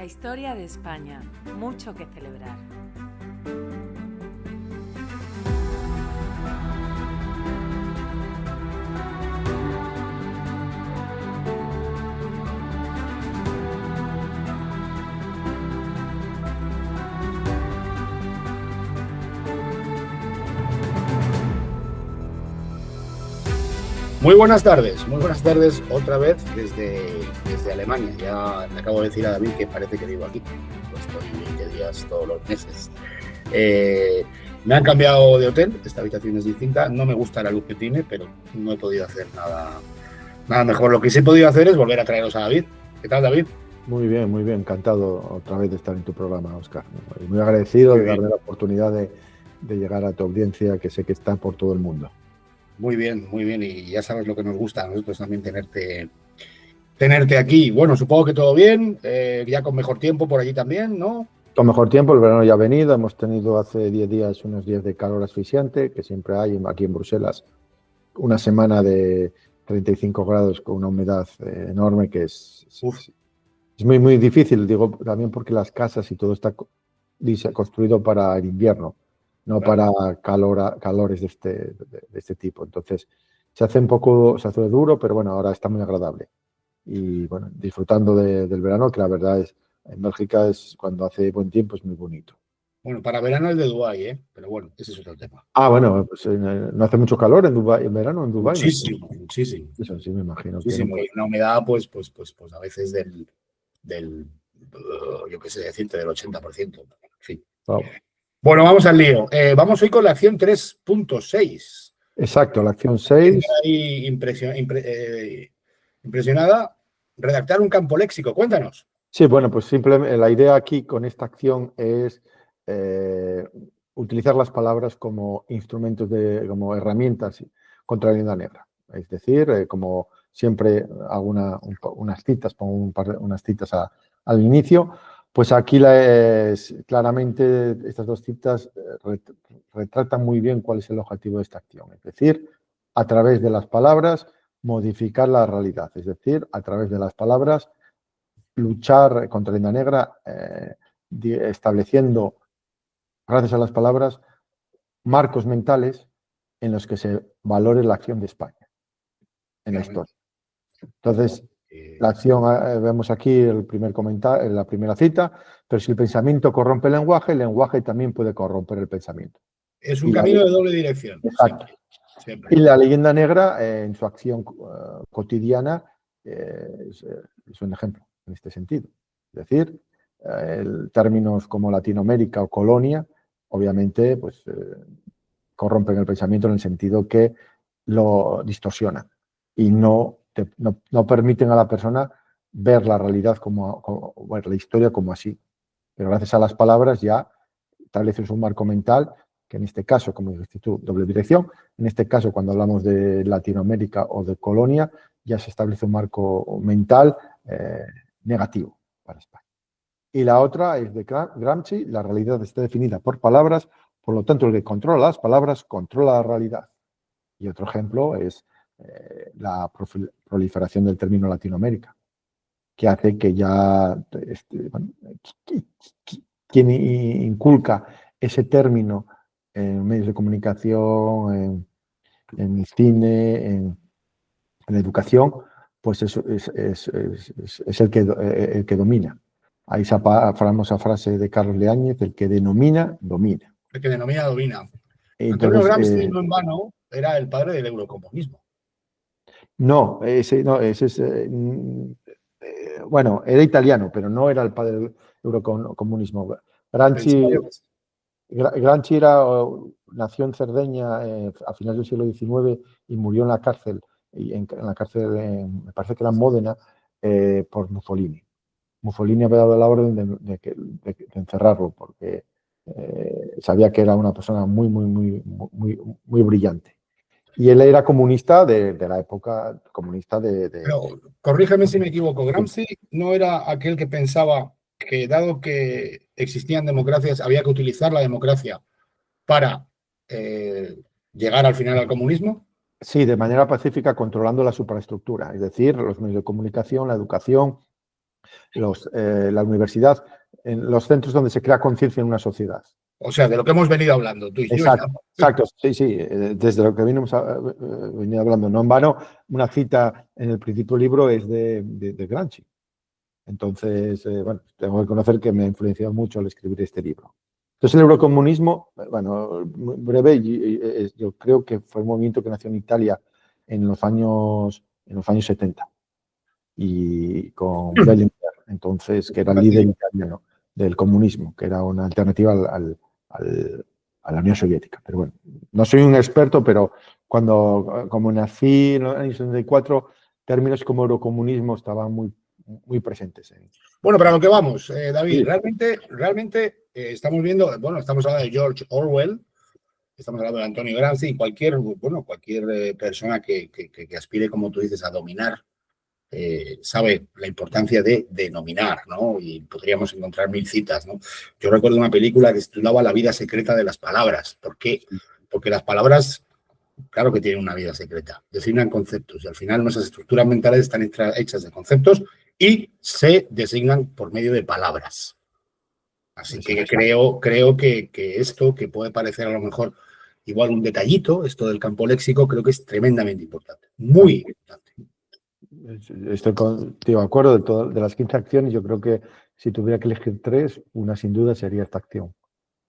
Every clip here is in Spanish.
historia de España, mucho que celebrar. Muy buenas tardes otra vez desde Alemania. Ya le acabo de decir a David que parece que vivo aquí. Pues estoy 20 días todos los meses. Me han cambiado de hotel, esta habitación es distinta. No me gusta la luz que tiene, pero no he podido hacer nada mejor. Lo que sí he podido hacer es volver a traeros a David. ¿Qué tal, David? Muy bien, encantado otra vez de estar en tu programa, Óscar. Y muy agradecido de darme la oportunidad de llegar a tu audiencia, que sé que está por todo el mundo. Muy bien, y ya sabes lo que nos gusta a nosotros también tenerte aquí. Bueno, supongo que todo bien, ya con mejor tiempo por allí también, ¿no? Con mejor tiempo, el verano ya ha venido, hemos tenido hace 10 días unos días de calor asfixiante, que siempre hay aquí en Bruselas, una semana de 35 grados con una humedad enorme que es muy difícil, digo, también porque las casas y todo está construido para el invierno, no para calores de este tipo. Entonces, se hace duro, pero bueno, ahora está muy agradable. Y bueno, disfrutando del verano, que la verdad es, en Bélgica es cuando hace buen tiempo, es muy bonito. Bueno, para verano es de Dubái, pero bueno, ese es otro tema. Bueno, pues no hace mucho calor en Dubái, en verano en Dubái. Muchísimo. Eso sí, me imagino. Muchísimo, y una humedad, pues a veces del yo qué sé decirte, del 80%. En fin. Wow. Bueno, vamos al lío. Vamos hoy con la acción 3.6. Exacto, la acción 6. Ahí impresionada. Redactar un campo léxico. Cuéntanos. Sí, bueno, pues simplemente la idea aquí con esta acción es utilizar las palabras como instrumentos, como herramientas contra la leyenda negra. Es decir, como siempre hago unas citas, pongo unas citas al inicio, pues aquí claramente estas dos citas retratan muy bien cuál es el objetivo de esta acción. Es decir, a través de las palabras modificar la realidad. Es decir, a través de las palabras luchar contra la leyenda negra, estableciendo, gracias a las palabras, marcos mentales en los que se valore la acción de España en la historia. Entonces, la acción, vemos aquí el primer comentario, la primera cita, pero si el pensamiento corrompe el lenguaje también puede corromper el pensamiento. Es un camino de doble dirección. Exacto. Siempre. Y la leyenda negra, en su acción cotidiana, es un ejemplo en este sentido. Es decir, términos como Latinoamérica o colonia, obviamente, pues corrompen el pensamiento en el sentido que lo distorsionan y no permiten a la persona ver la realidad ver la historia como así. Pero gracias a las palabras ya estableces un marco mental que en este caso, como dijiste tú, doble dirección. En este caso, cuando hablamos de Latinoamérica o de colonia, ya se establece un marco mental negativo para España. Y la otra es de Gramsci: la realidad está definida por palabras, por lo tanto el que controla las palabras controla la realidad. Y otro ejemplo es la proliferación del término Latinoamérica, que hace que ya quien inculca ese término en medios de comunicación, en el cine, en la educación, pues eso es el que domina. Hay esa famosa frase de Carlos Leáñez: el que denomina, domina. El que denomina, domina. Antonio Gramsci, no en vano, era el padre del eurocomunismo. Bueno, era italiano, pero no era el padre del eurocomunismo. Gramsci nació en Cerdeña a finales del siglo XIX y murió en la cárcel, me parece que era en Módena, por Mussolini. Mussolini había dado la orden de encerrarlo porque sabía que era una persona muy brillante. Y él era comunista de la época comunista Pero, corrígeme si me equivoco, Gramsci no era aquel que pensaba que, dado que existían democracias, había que utilizar la democracia para llegar al final al comunismo. Sí, de manera pacífica, controlando la superestructura, es decir, los medios de comunicación, la educación, La universidad, en los centros donde se crea conciencia en una sociedad. O sea, de lo que hemos venido hablando, tú y yo. Exacto, sí, desde lo que venimos venido hablando. No en vano, una cita en el principio del libro es de Gramsci. Entonces, bueno, tengo que reconocer que me ha influenciado mucho al escribir este libro. Entonces, el eurocomunismo, bueno, breve, yo creo que fue un movimiento que nació en Italia en los años 70 y con Bellinger, entonces, que era el líder italiano del comunismo, que era una alternativa a la Unión Soviética. Pero bueno, no soy un experto, pero como nací en los años 74, términos como eurocomunismo estaban muy presentes. Bueno, pero a lo que vamos, David, Sí. realmente estamos viendo, bueno, estamos hablando de George Orwell, estamos hablando de Antonio Gramsci y cualquier persona que aspire, como tú dices, a dominar, sabe la importancia de dominar, ¿no? Y podríamos encontrar 1000 citas, ¿no? Yo recuerdo una película que titulaba La vida secreta de las palabras. ¿Por qué? Porque las palabras, claro que tienen una vida secreta, designan conceptos y al final nuestras estructuras mentales están hechas de conceptos y se designan por medio de palabras. Así que creo que esto, que puede parecer a lo mejor igual un detallito, esto del campo léxico, creo que es tremendamente importante, muy importante. Estoy contigo de acuerdo. De las 15 acciones, yo creo que si tuviera que elegir 3, una sin duda sería esta acción,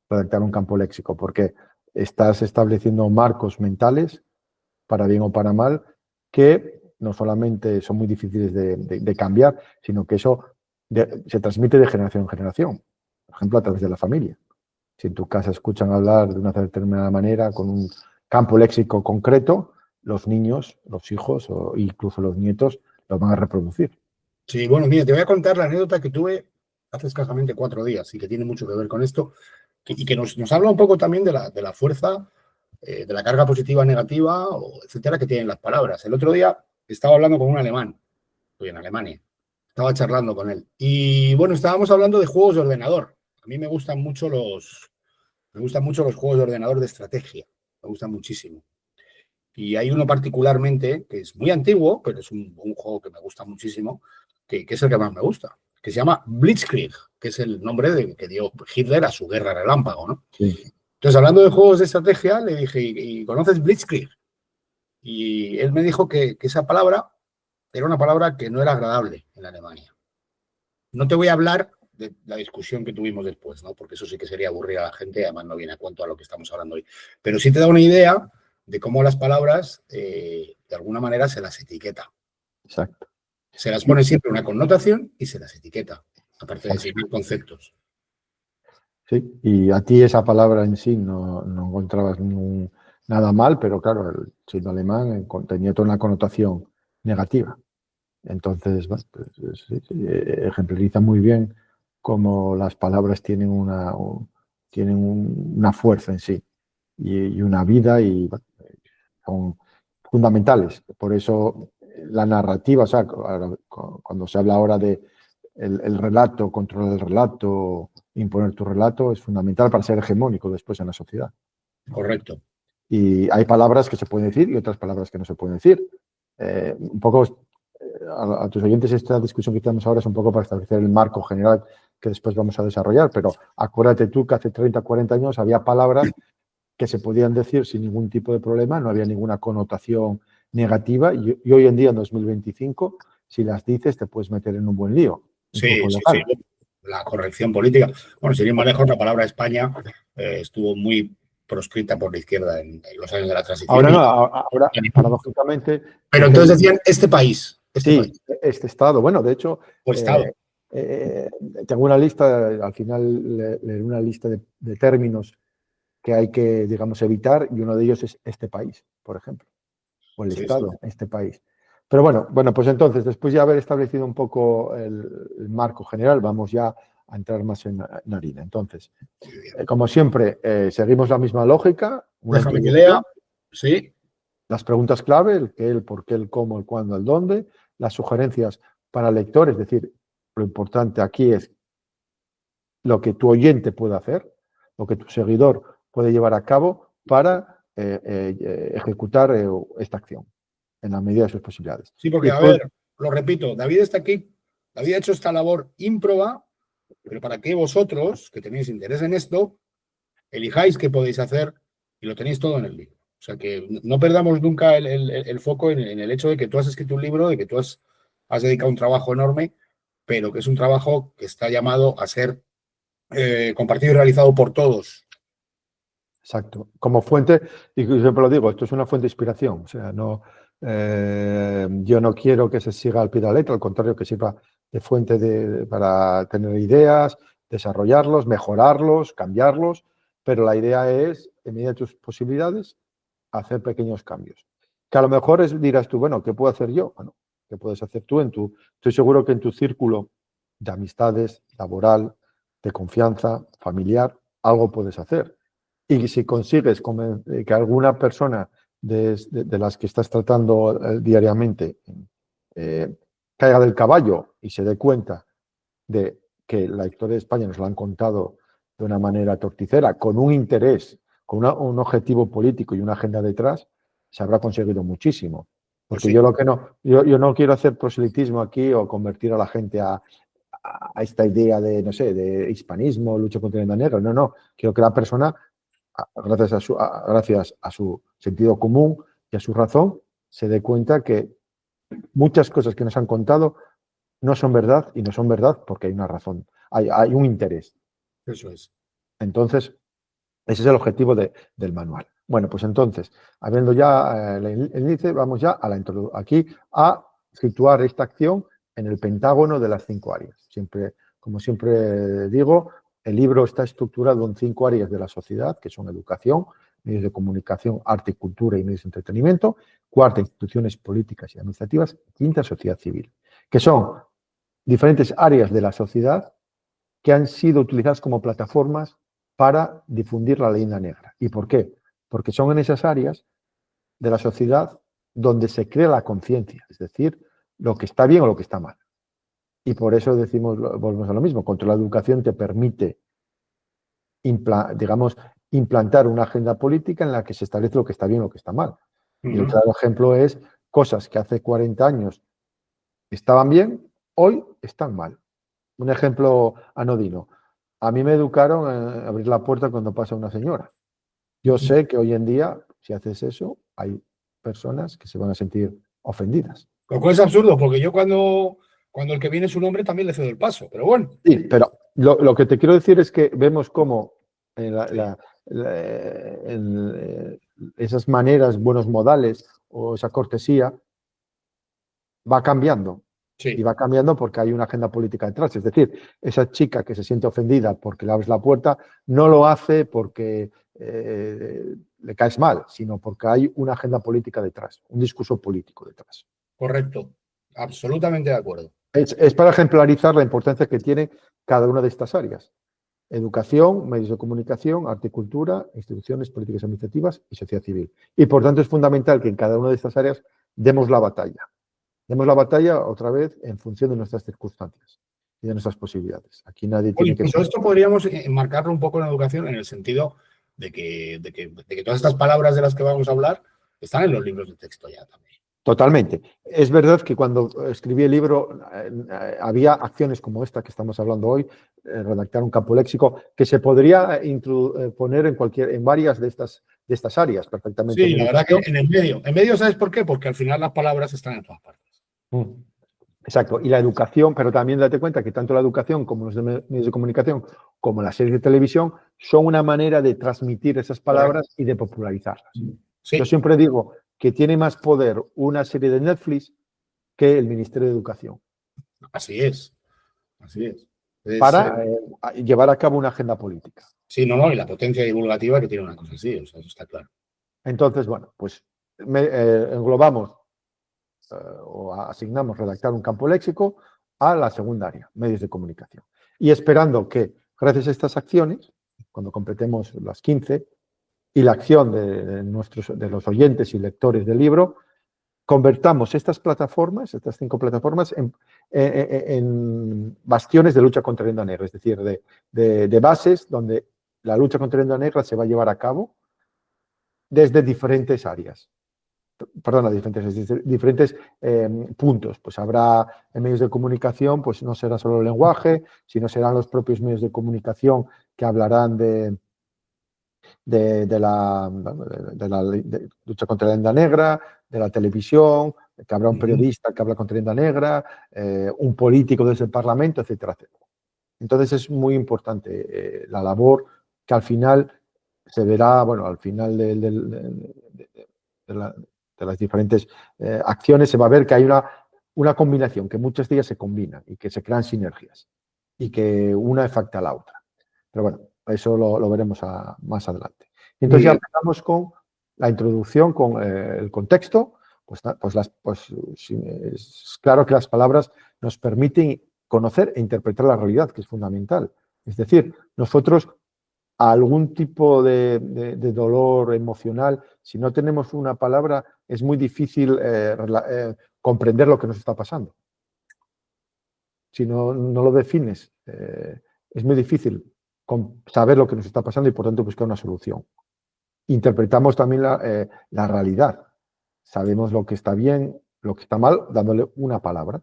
redactar un campo léxico, porque estás estableciendo marcos mentales, para bien o para mal, que no solamente son muy difíciles de cambiar, sino que eso se transmite de generación en generación, por ejemplo, a través de la familia. Si en tu casa escuchan hablar de una determinada manera, con un campo léxico concreto, los niños, los hijos o incluso los nietos lo van a reproducir. Sí, bueno, mira, te voy a contar la anécdota que tuve hace escasamente 4 días y que tiene mucho que ver con esto y que nos habla un poco también de la fuerza, de la carga positiva, negativa, etcétera, que tienen las palabras. El otro día estaba hablando con un alemán, estoy en Alemania, estaba charlando con él y bueno, estábamos hablando de juegos de ordenador. A mí me gustan mucho los juegos de ordenador de estrategia, me gustan muchísimo. Y hay uno particularmente que es muy antiguo, pero es un juego que me gusta muchísimo, que es el que más me gusta, que se llama Blitzkrieg, que es el nombre que dio Hitler a su guerra relámpago, ¿no? Sí. Entonces, hablando de juegos de estrategia, le dije, ¿y conoces Blitzkrieg? Y él me dijo que esa palabra era una palabra que no era agradable en Alemania. No te voy a hablar de la discusión que tuvimos después, ¿no? Porque eso sí que sería aburrir a la gente, además no viene a cuento a lo que estamos hablando hoy. Pero sí te da una idea de cómo las palabras, de alguna manera, se las etiqueta. Exacto. Se las pone siempre una connotación y se las etiqueta, aparte de definir conceptos. Sí, y a ti esa palabra en sí no encontrabas nada mal, pero claro, siendo alemán tenía toda una connotación negativa. Entonces, bueno, pues, sí, ejemplariza muy bien cómo las palabras tienen una fuerza en sí y una vida y bueno, son fundamentales. Por eso la narrativa, o sea, cuando se habla ahora de el relato, controlar el relato, imponer tu relato, es fundamental para ser hegemónico después en la sociedad. Correcto. Y hay palabras que se pueden decir y otras palabras que no se pueden decir. Un poco a tus oyentes, esta discusión que tenemos ahora es un poco para establecer el marco general que después vamos a desarrollar, pero acuérdate tú que hace 30, 40 años había palabras que se podían decir sin ningún tipo de problema, no había ninguna connotación negativa y hoy en día, en 2025, si las dices te puedes meter en un buen lío. Sí. La corrección política. Bueno, sin ir más lejos, la palabra España estuvo muy proscrita por la izquierda en los años de la transición. Ahora no, ahora paradójicamente... Pero entonces decían este país. Este estado. Bueno, de hecho, estado. tengo una lista, al final leeré una lista de términos que hay que, digamos, evitar y uno de ellos es este país, por ejemplo, o el Estado, este país. Pero bueno, pues entonces, después de haber establecido un poco el marco general, vamos ya a entrar más en harina. Entonces, como siempre, seguimos la misma lógica. Déjame que lea. Sí. Las preguntas clave, el qué, el por qué, el cómo, el cuándo, el dónde. Las sugerencias para el lector, es decir, lo importante aquí es lo que tu oyente puede hacer, lo que tu seguidor puede llevar a cabo para ejecutar esta acción en la medida de sus posibilidades. Sí, porque, después, a ver, lo repito, David está aquí Había hecho esta labor ímproba, pero para que vosotros, que tenéis interés en esto, elijáis qué podéis hacer y lo tenéis todo en el libro. O sea, que no perdamos nunca el foco en el hecho de que tú has escrito un libro, de que tú has dedicado un trabajo enorme, pero que es un trabajo que está llamado a ser compartido y realizado por todos. Exacto. Como fuente, y siempre lo digo, esto es una fuente de inspiración. O sea, no, yo no quiero que se siga al pie de la letra, al contrario, que sirva de fuente para tener ideas, desarrollarlos, mejorarlos, cambiarlos, pero la idea es, en medida de tus posibilidades, hacer pequeños cambios. Que a lo mejor dirás tú, bueno, ¿qué puedo hacer yo? Bueno, ¿qué puedes hacer tú estoy seguro que en tu círculo de amistades, laboral, de confianza, familiar, algo puedes hacer. Y si consigues que alguna persona de las que estás tratando diariamente caiga del caballo y se dé cuenta de que la historia de España nos la han contado de una manera torticera, con un interés, con un objetivo político y una agenda detrás, se habrá conseguido muchísimo. Porque Sí. yo no quiero hacer proselitismo aquí o convertir a la gente a esta idea de, no sé, de hispanismo, lucha contra el negra. No. Quiero que la persona, gracias a su sentido común y a su razón, se dé cuenta que muchas cosas que nos han contado no son verdad, y no son verdad porque hay una razón, hay un interés. Eso es. Entonces, ese es el objetivo del manual. Bueno, pues entonces, habiendo ya el índice, vamos ya aquí a situar esta acción en el pentágono de las 5 áreas. Como siempre digo, el libro está estructurado en 5 áreas de la sociedad, que son educación, medios de comunicación, arte y cultura y medios de entretenimiento. Cuarta, instituciones políticas y administrativas. Quinta, sociedad civil, que son diferentes áreas de la sociedad que han sido utilizadas como plataformas para difundir la leyenda negra. ¿Y por qué? Porque son en esas áreas de la sociedad donde se crea la conciencia, es decir, lo que está bien o lo que está mal. Y por eso volvemos a lo mismo, contra la educación te permite, implantar una agenda política en la que se establece lo que está bien o lo que está mal. Y el claro ejemplo es cosas que hace 40 años estaban bien, hoy están mal. Un ejemplo anodino. A mí me educaron a abrir la puerta cuando pasa una señora. Yo sé que hoy en día, si haces eso, hay personas que se van a sentir ofendidas. Lo cual es absurdo, porque yo cuando el que viene es un hombre también le cedo el paso, pero bueno. Sí, pero lo que te quiero decir es que vemos cómo esas maneras, buenos modales o esa cortesía va cambiando. Sí. Y va cambiando porque hay una agenda política detrás. Es decir, esa chica que se siente ofendida porque le abres la puerta no lo hace porque le caes mal, sino porque hay una agenda política detrás, un discurso político detrás. Correcto. Absolutamente de acuerdo. Es para ejemplarizar la importancia que tiene cada una de estas áreas. Educación, medios de comunicación, arte y cultura, instituciones políticas administrativas y sociedad civil. Y por tanto es fundamental que en cada una de estas áreas demos la batalla. Demos la batalla otra vez en función de nuestras circunstancias y de nuestras posibilidades. Aquí nadie tiene que... Esto podríamos enmarcarlo un poco en la educación en el sentido de que todas estas palabras de las que vamos a hablar están en los libros de texto ya también. Totalmente. Es verdad que cuando escribí el libro había acciones como esta que estamos hablando hoy, redactar un campo léxico, que se podría poner en varias de estas áreas perfectamente. Sí, la verdad que en el medio. En medio, ¿sabes por qué? Porque al final las palabras están en todas partes. Exacto. Y la educación, pero también date cuenta que tanto la educación como los medios de comunicación, como las series de televisión, son una manera de transmitir esas palabras y de popularizarlas. Sí. Yo siempre digo que tiene más poder una serie de Netflix que el Ministerio de Educación. Así es. Así es. Para llevar a cabo una agenda política. Sí, no, y la potencia divulgativa que tiene una cosa así, o sea, eso está claro. Entonces, bueno, pues englobamos o asignamos redactar un campo léxico a la segunda área, medios de comunicación. Y esperando que, gracias a estas acciones, cuando completemos las 15, y la acción de los oyentes y lectores del libro, convertamos estas 5 plataformas, en bastiones de lucha contra la leyenda negra, es decir, de bases donde la lucha contra la leyenda negra se va a llevar a cabo desde diferentes áreas. perdona, diferentes puntos. Pues habrá en medios de comunicación, pues no será solo el lenguaje, sino serán los propios medios de comunicación que hablarán de la lucha contra la leyenda negra, de la televisión, que habrá un periodista que habla contra la leyenda negra, un político desde el Parlamento, etcétera, etcétera. Entonces es muy importante la labor que al final se verá, bueno, al final de las diferentes acciones se va a ver que hay una combinación, que muchas de ellas se combinan y que se crean sinergias y que una afecta a la otra. Pero bueno, eso lo veremos más adelante. Entonces ya empezamos con la introducción, con el contexto. Es claro que las palabras nos permiten conocer e interpretar la realidad, que es fundamental. Es decir, nosotros a algún tipo de dolor emocional, si no tenemos una palabra, es muy difícil comprender lo que nos está pasando. Si no lo defines, es muy difícil saber lo que nos está pasando y, por tanto, buscar una solución. Interpretamos también la realidad. Sabemos lo que está bien, lo que está mal, dándole una palabra. O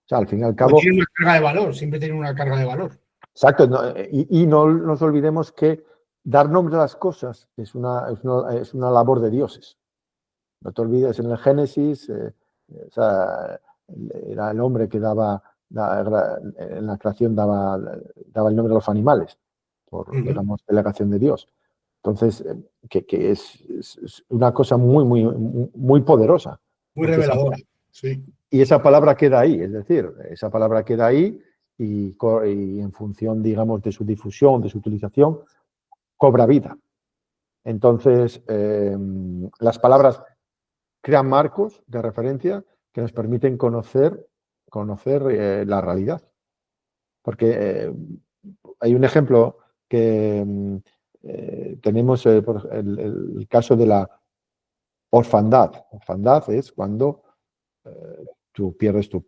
sea, al fin y al cabo... Tiene una carga de valor, siempre tiene una carga de valor. Exacto, y no nos olvidemos que dar nombre a las cosas es una labor de dioses. No te olvides, en el Génesis, o sea, era el hombre que en la creación daba el nombre a los animales, por, digamos, delegación de Dios. Entonces, que es una cosa muy poderosa. Muy reveladora, sí. Y esa palabra queda ahí, es decir, esa palabra queda ahí y en función, digamos, de su difusión, de su utilización, cobra vida. Entonces, las palabras crean marcos de referencia que nos permiten conocer la realidad. Porque hay un ejemplo que tenemos, por el caso de la orfandad. Orfandad es cuando tú pierdes tu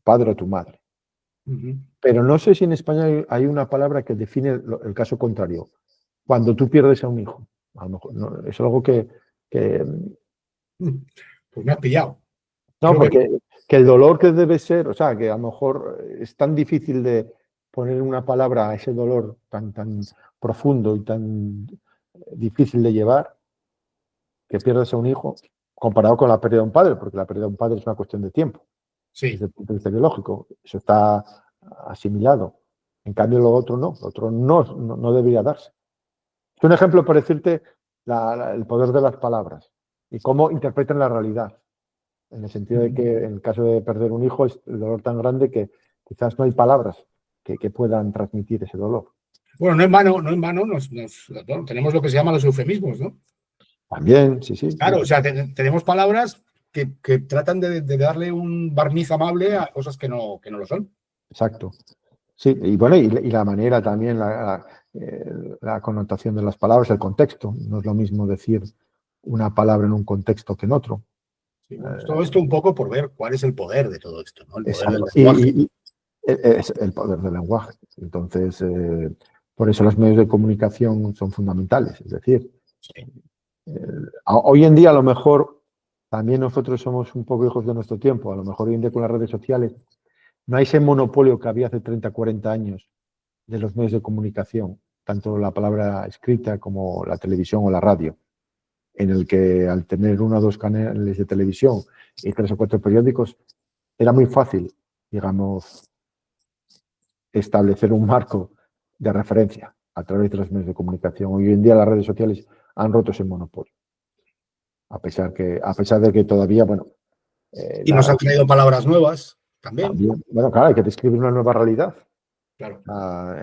padre o tu madre. Pero no sé si en España hay una palabra que define el caso contrario. Cuando tú pierdes a un hijo. A lo mejor, no, es algo que... Pues me has pillado. No, porque que el dolor que debe ser, o sea, que a lo mejor es tan difícil de poner una palabra a ese dolor tan profundo y tan difícil de llevar, que pierdes a un hijo, comparado con la pérdida de un padre, porque la pérdida de un padre es una cuestión de tiempo. Sí. Desde el punto de vista biológico, eso está asimilado. En cambio, lo otro no debería darse. Es un ejemplo para decirte el poder de las palabras y cómo interpretan la realidad. En el sentido de que en el caso de perder un hijo es el dolor tan grande que quizás no hay palabras que puedan transmitir ese dolor. Bueno, no en vano tenemos lo que se llama los eufemismos, ¿no? También, sí. Claro, sí. O sea, tenemos palabras que tratan de darle un barniz amable a cosas que no lo son. Exacto. Sí, y bueno, y la manera también, la connotación de las palabras, el contexto. No es lo mismo decir una palabra en un contexto que en otro. Sí, bueno, todo esto un poco por ver cuál es el poder de todo esto, ¿no? El poder Exacto. del lenguaje. Y es el poder del lenguaje. Entonces, por eso los medios de comunicación son fundamentales. Es decir, Sí. Hoy en día a lo mejor también nosotros somos un poco hijos de nuestro tiempo. A lo mejor hoy en día con las redes sociales no hay ese monopolio que había hace 30, 40 años de los medios de comunicación, tanto la palabra escrita como la televisión o la radio, en el que al tener 1 o 2 canales de televisión y 3 o 4 periódicos, era muy fácil, digamos, establecer un marco de referencia a través de los medios de comunicación. Hoy en día las redes sociales han roto ese monopolio. A pesar de que todavía, bueno... y nos han traído palabras nuevas también. Bueno, claro, hay que describir una nueva realidad. Claro.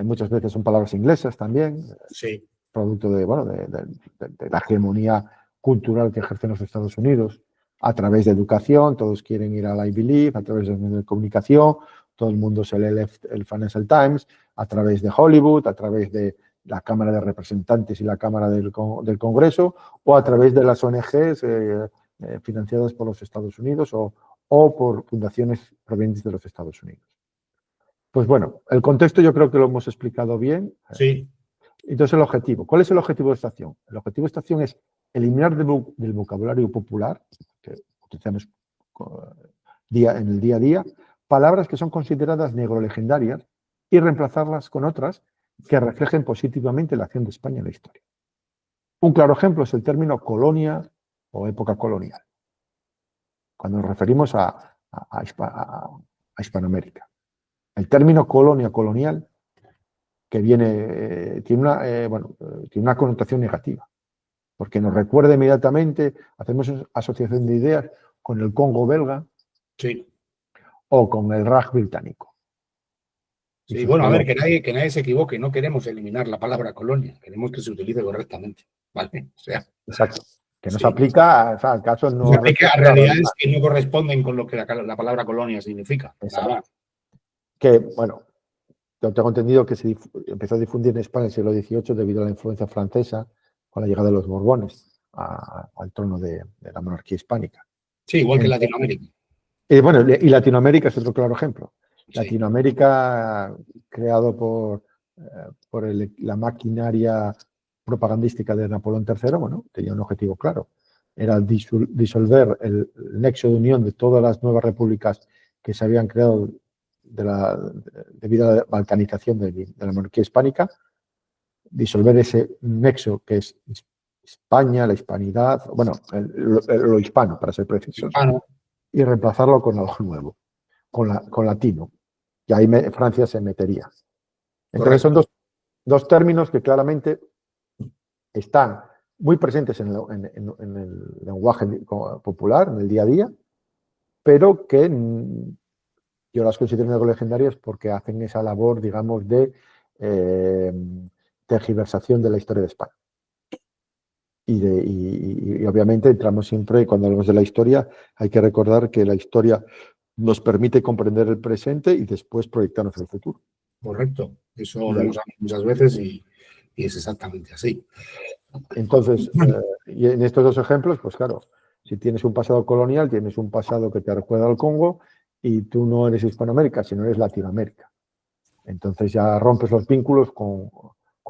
Muchas veces son palabras inglesas también. Sí. Producto de la hegemonía cultural que ejercen los Estados Unidos a través de educación. Todos quieren ir al Ivy League, a través de los medios de comunicación. Todo el mundo se lee el Financial Times, a través de Hollywood, a través de la Cámara de Representantes y la Cámara del Congreso, o a través de las ONGs financiadas por los Estados Unidos o por fundaciones provenientes de los Estados Unidos. Pues bueno, el contexto yo creo que lo hemos explicado bien. Sí. Entonces el objetivo. ¿Cuál es el objetivo de esta acción? El objetivo de esta acción es eliminar del vocabulario popular, que utilizamos en el día a día, palabras que son consideradas negrolegendarias y reemplazarlas con otras que reflejen positivamente la acción de España en la historia. Un claro ejemplo es el término colonia o época colonial, cuando nos referimos a Hispanoamérica. El término colonia colonial, que tiene una connotación negativa, porque nos recuerda inmediatamente, hacemos asociación de ideas con el Congo belga, Sí. O con el Raj británico. Sí, bueno, a ver, que nadie se equivoque, no queremos eliminar la palabra colonia, queremos que se utilice correctamente, ¿vale? O sea, exacto. Que no sí. se aplica, o sea, al caso no. Se aplica a realidades que no corresponden con lo que la palabra colonia significa. Exacto. Nada más. Que, bueno, yo tengo entendido que se empezó a difundir en España en el siglo XVIII debido a la influencia francesa con la llegada de los Borbones al trono de la monarquía hispánica. Sí, igual que en Latinoamérica. Y Latinoamérica es otro claro ejemplo. Sí. Latinoamérica, creado por la maquinaria propagandística de Napoleón III, bueno, tenía un objetivo claro. Era disolver el nexo de unión de todas las nuevas repúblicas que se habían creado debido a la balcanización de la monarquía hispánica, disolver ese nexo que es España, la hispanidad, bueno, lo hispano, para ser precisos. Hispano. Y reemplazarlo con algo nuevo, con latino. Y ahí Francia se metería. Entonces son dos términos que claramente están muy presentes en el lenguaje popular, en el día a día, pero que yo las considero negrolegendarias porque hacen esa labor, digamos, de tergiversación de la historia de España. Y obviamente entramos siempre, cuando hablamos de la historia, hay que recordar que la historia nos permite comprender el presente y después proyectarnos en el futuro. Correcto, eso lo hemos hablado muchas veces y es exactamente así. Entonces, y en estos dos ejemplos, pues claro, si tienes un pasado colonial, tienes un pasado que te recuerda al Congo y tú no eres Hispanoamérica, sino eres Latinoamérica. Entonces ya rompes los vínculos con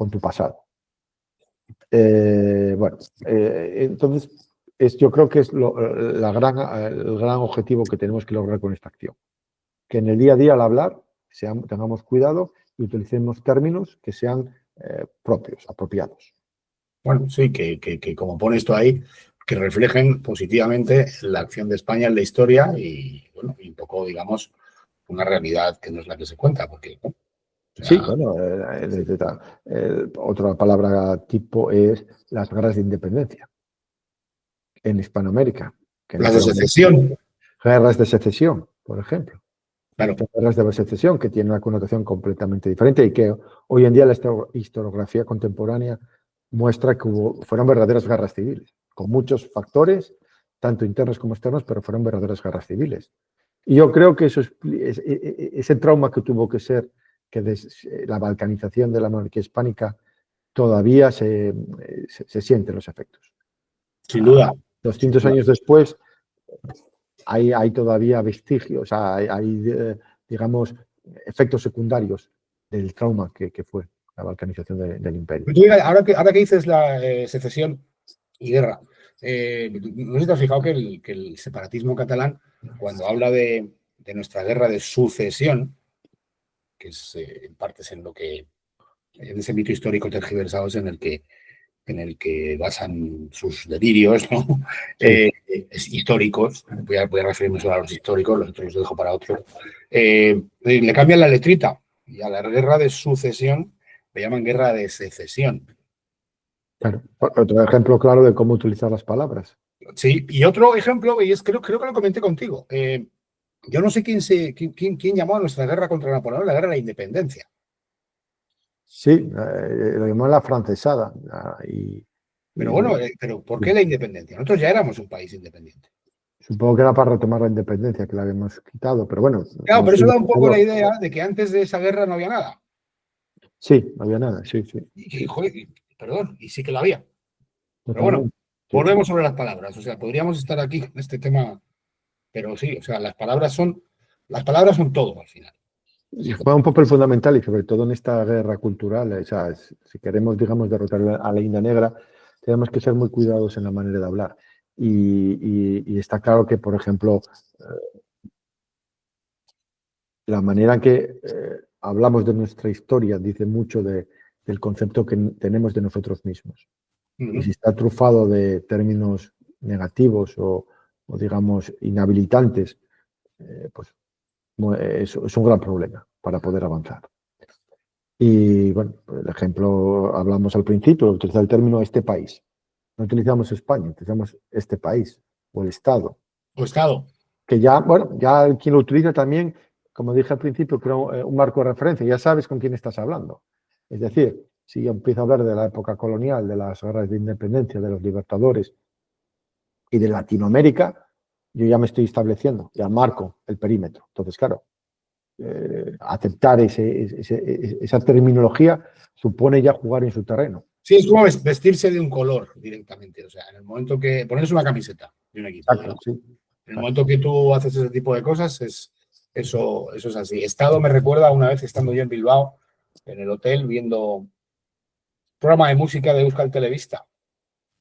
tu pasado. Entonces, yo creo que es el gran objetivo que tenemos que lograr con esta acción. Que en el día a día al hablar tengamos cuidado y utilicemos términos que sean propios, apropiados. Bueno, sí, que como pone esto ahí, que reflejen positivamente la acción de España en la historia y, bueno, y un poco, digamos, una realidad que no es la que se cuenta, porque... ¿no? O sea, sí, bueno, otra palabra tipo es las guerras de independencia en Hispanoamérica. Las de secesión. Guerras de secesión, por ejemplo. Claro. Guerras de secesión que tienen una connotación completamente diferente y que hoy en día la historiografía contemporánea muestra que fueron verdaderas guerras civiles, con muchos factores, tanto internos como externos, pero fueron verdaderas guerras civiles. Y yo creo que ese trauma que tuvo que ser que la balcanización de la monarquía hispánica todavía se sienten los efectos. Sin duda. 200 años después hay todavía vestigios, hay digamos, efectos secundarios del trauma que fue la balcanización del imperio. Ahora que dices la secesión y guerra, no sé si te has fijado que el separatismo catalán, cuando habla de nuestra guerra de sucesión, que es en partes en ese mito histórico tergiversado es en el que basan sus delirios, ¿no? Sí. Históricos, voy a referirme solo a los históricos, los otros los dejo para otro, le cambian la letrita y a la guerra de sucesión le llaman guerra de secesión. Claro, otro ejemplo claro de cómo utilizar las palabras. Sí, y otro ejemplo, y creo que lo comenté contigo, yo no sé quién llamó a nuestra guerra contra Napoleón la guerra de la independencia. Sí, lo llamó la francesada. Pero bueno, pero ¿por qué la independencia? Nosotros ya éramos un país independiente. Supongo que era para retomar la independencia, que la habíamos quitado, pero bueno. Claro, pero eso da un poco la idea de que antes de esa guerra no había nada. Sí, no había nada, sí. Y sí que la había. Pero bueno, volvemos sobre las palabras. O sea, podríamos estar aquí en este tema, pero sí, o sea, las palabras son todo al final. Y juega un papel fundamental y sobre todo en esta guerra cultural. O sea, si queremos, digamos, derrotar a la India Negra, tenemos que ser muy cuidadosos en la manera de hablar. y está claro que, por ejemplo, la manera en que hablamos de nuestra historia dice mucho del concepto que tenemos de nosotros mismos. Y si está trufado de términos negativos o digamos, inhabilitantes, pues es un gran problema para poder avanzar. Y, bueno, el ejemplo, hablamos al principio, utilizar el término este país. No utilizamos España, utilizamos este país o el Estado. O Estado. Que ya, bueno, ya quien lo utiliza también, como dije al principio, crea un marco de referencia, ya sabes con quién estás hablando. Es decir, si yo empiezo a hablar de la época colonial, de las guerras de independencia, de los libertadores y de Latinoamérica, yo ya me estoy estableciendo, ya marco el perímetro. Entonces, claro, aceptar esa terminología supone ya jugar en su terreno. Sí, es como vestirse de un color directamente. O sea, en el momento que ponerse una camiseta de un equipo. Exacto, ¿no? sí. En el momento que tú haces ese tipo de cosas, eso es así. Estado me recuerda una vez estando yo en Bilbao, en el hotel, viendo un programa de música de Euskal Telebista.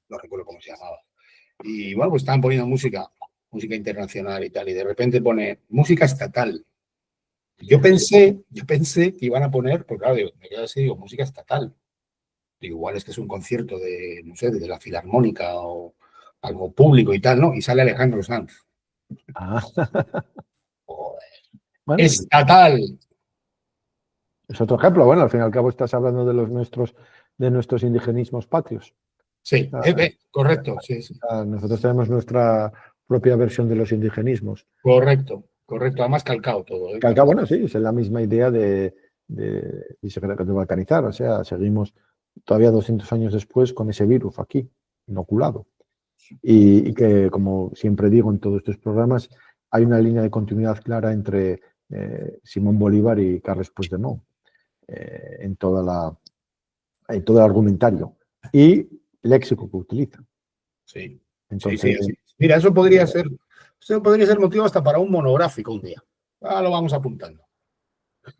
No recuerdo cómo se llamaba. Y bueno, pues estaban poniendo música internacional y tal, y de repente pone música estatal. Yo pensé que iban a poner, porque claro, me quedo así, digo, música estatal. Digo, igual este es un concierto de, no sé, de la Filarmónica o algo público y tal, ¿no? Y sale Alejandro Sanz. Ah. Joder. Bueno, Estatal. es otro ejemplo. Bueno, al fin y al cabo estás hablando de nuestros indigenismos patrios. Sí, correcto. Sí, sí. Nosotros tenemos nuestra propia versión de los indigenismos. Correcto. Además calcado todo. Calcado, bueno, sí, es la misma idea de balcanizar. O sea, seguimos todavía 200 años después con ese virus aquí, inoculado. Y que, como siempre digo en todos estos programas, hay una línea de continuidad clara entre Simón Bolívar y Carles Puigdemont en todo el argumentario y léxico que utiliza. Sí. Entonces, sí. Mira, eso podría ser motivo hasta para un monográfico un día. Lo vamos apuntando.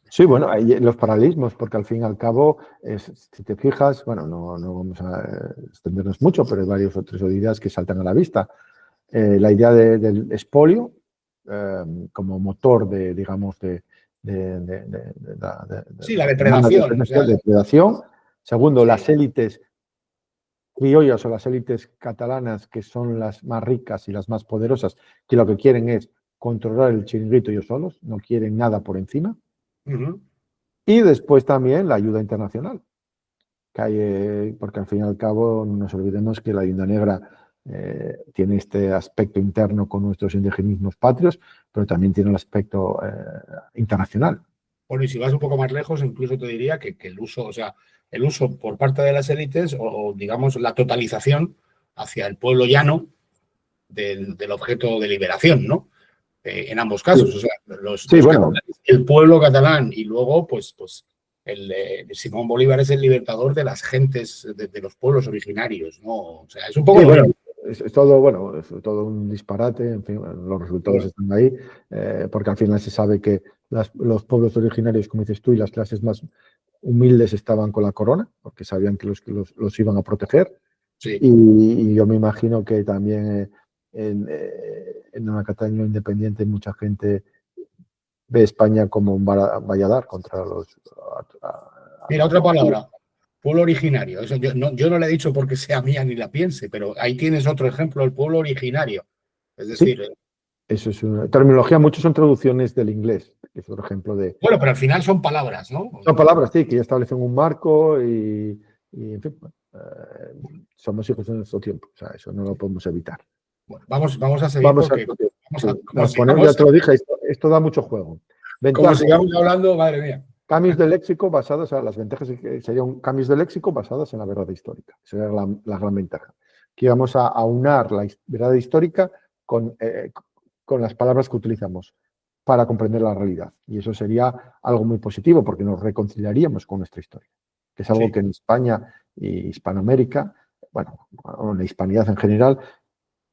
Sí, bueno, hay los paralelismos, porque al fin y al cabo, si te fijas, bueno, no vamos a extendernos mucho, pero hay varias otras ideas que saltan a la vista. La idea del expolio como motor de, digamos, sí, la depredación. Depredación. Segundo, sí. Las élites criollas o las élites catalanas, que son las más ricas y las más poderosas, que lo que quieren es controlar el chiringuito ellos solos, no quieren nada por encima. Y después también la ayuda internacional, que hay, porque al fin y al cabo no nos olvidemos que la Ayuda Negra tiene este aspecto interno con nuestros indigenismos patrios, pero también tiene el aspecto internacional. Bueno, y si vas un poco más lejos, incluso te diría que el uso por parte de las élites o digamos la totalización hacia el pueblo llano del objeto de liberación, ¿no? En ambos casos, Sí. O sea, Bueno, el pueblo catalán y luego, pues Simón Bolívar es el libertador de las gentes, de los pueblos originarios, ¿no? O sea, es un poco... Sí, es todo un disparate, en fin, los resultados están ahí, porque al final se sabe que los pueblos originarios, como dices tú, y las clases más humildes estaban con la corona, porque sabían que los iban a proteger. Sí. Y yo me imagino que también en una Cataluña independiente mucha gente ve España como un valladar contra los... Mira, otra palabra, pueblo originario. Eso yo no le he dicho porque sea mía ni la piense, pero ahí tienes otro ejemplo, el pueblo originario. Es decir... Sí, eso es una terminología, muchos son traducciones del inglés, que es otro ejemplo de... Bueno, pero al final son palabras, ¿no? Son palabras, sí, que ya establecen un marco y en fin, somos hijos de nuestro tiempo, o sea, eso no lo podemos evitar. Bueno, vamos a seguir porque... Ya te lo dije, esto da mucho juego. Como sigamos hablando, madre mía. Cambios de léxico basados en las ventajas, serían cambios de léxico basados en la verdad histórica. Esa es la gran ventaja. Que vamos a aunar la verdad histórica con las palabras que utilizamos para comprender la realidad. Y eso sería algo muy positivo porque nos reconciliaríamos con nuestra historia, que es algo que en España y Hispanoamérica, bueno, en la hispanidad en general,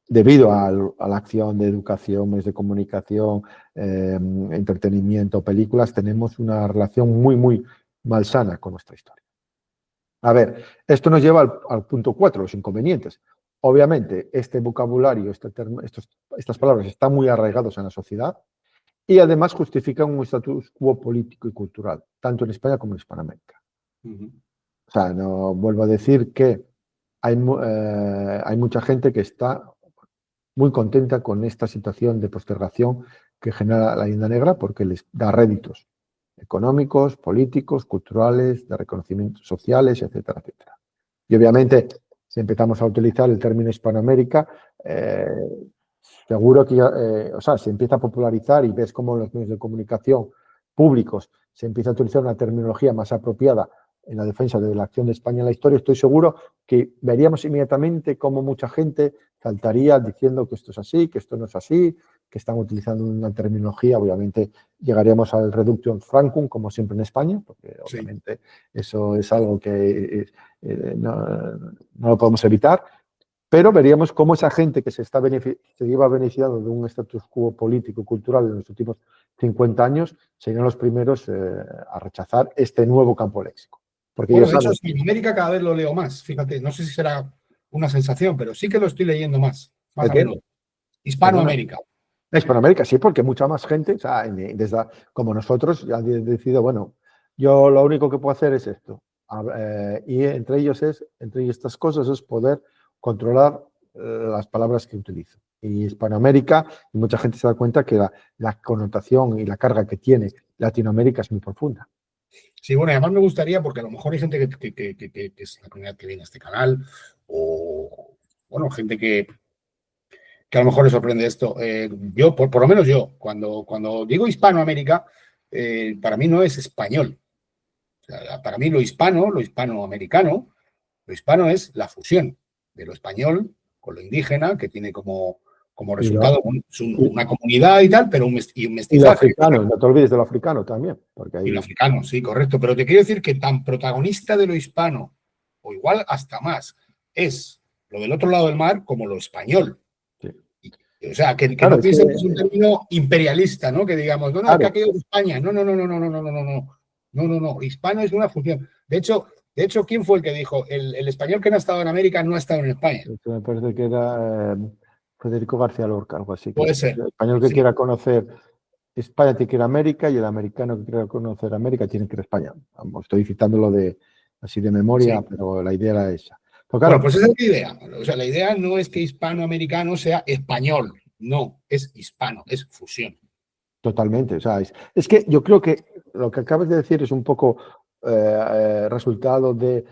debido a la acción de educación, medios de comunicación, entretenimiento, películas, tenemos una relación muy, muy malsana con nuestra historia. A ver, esto nos lleva al punto 4, los inconvenientes. obviamente, este vocabulario, estas palabras están muy arraigados en la sociedad y además justifican un status quo político y cultural, tanto en España como en Hispanoamérica. O sea, no vuelvo a decir que hay mucha gente que está muy contenta con esta situación de postergación que genera la leyenda negra porque les da réditos económicos, políticos, culturales, de reconocimientos sociales, etcétera, etcétera. Y obviamente, si empezamos a utilizar el término Hispanoamérica, seguro que se empieza a popularizar y ves cómo en los medios de comunicación públicos se empieza a utilizar una terminología más apropiada en la defensa de la acción de España en la historia. Estoy seguro que veríamos inmediatamente cómo mucha gente saltaría diciendo que esto es así, que esto no es así, que están utilizando una terminología. Obviamente llegaríamos al reductio francum, como siempre en España, porque obviamente eso es algo que no lo podemos evitar. Pero veríamos cómo esa gente que se iba beneficiando de un status quo político y cultural en los últimos 50 años serían los primeros a rechazar este nuevo campo léxico. Porque bueno, de hecho, en América cada vez lo leo más. Fíjate, no sé si será una sensación, pero sí que lo estoy leyendo más a menudo. Hispanoamérica. Hispanoamérica, sí, porque mucha más gente, o sea, como nosotros, ya han decidido, bueno, yo lo único que puedo hacer es esto. Y entre estas cosas es poder controlar las palabras que utilizo. Y Hispanoamérica, y mucha gente se da cuenta que la connotación y la carga que tiene Latinoamérica es muy profunda. Sí, bueno, y además me gustaría, porque a lo mejor hay gente que es la primera que viene a este canal, o bueno, gente que a lo mejor le sorprende esto. Yo, por lo menos yo, cuando digo Hispanoamérica, para mí no es español. O sea, para mí lo hispanoamericano, lo hispano es la fusión de lo español con lo indígena, que tiene como resultado una comunidad y tal, pero un mestizaje. Y lo africano, no te olvides de lo africano también. Y lo africano, sí, correcto. Pero te quiero decir que tan protagonista de lo hispano, o igual hasta más, es lo del otro lado del mar como lo español. Sí. O sea, que claro, no piensen que es un término imperialista, ¿no? Que digamos, no, claro, que ha caído de España. No. Hispano es una función. De hecho, ¿quién fue el que dijo? El español que no ha estado en América no ha estado en España. Me parece que era Federico García Lorca, algo así. Puede ser. El español que quiera conocer España tiene que ir a América y el americano que quiera conocer América tiene que ir a España. Vamos, estoy citándolo así de memoria, sí, pero la idea era esa. Pero claro, pues esa es la idea. O sea, la idea no es que hispanoamericano sea español. No, es hispano, es fusión. Totalmente. O sea, es que yo creo que lo que acabas de decir es un poco resultado de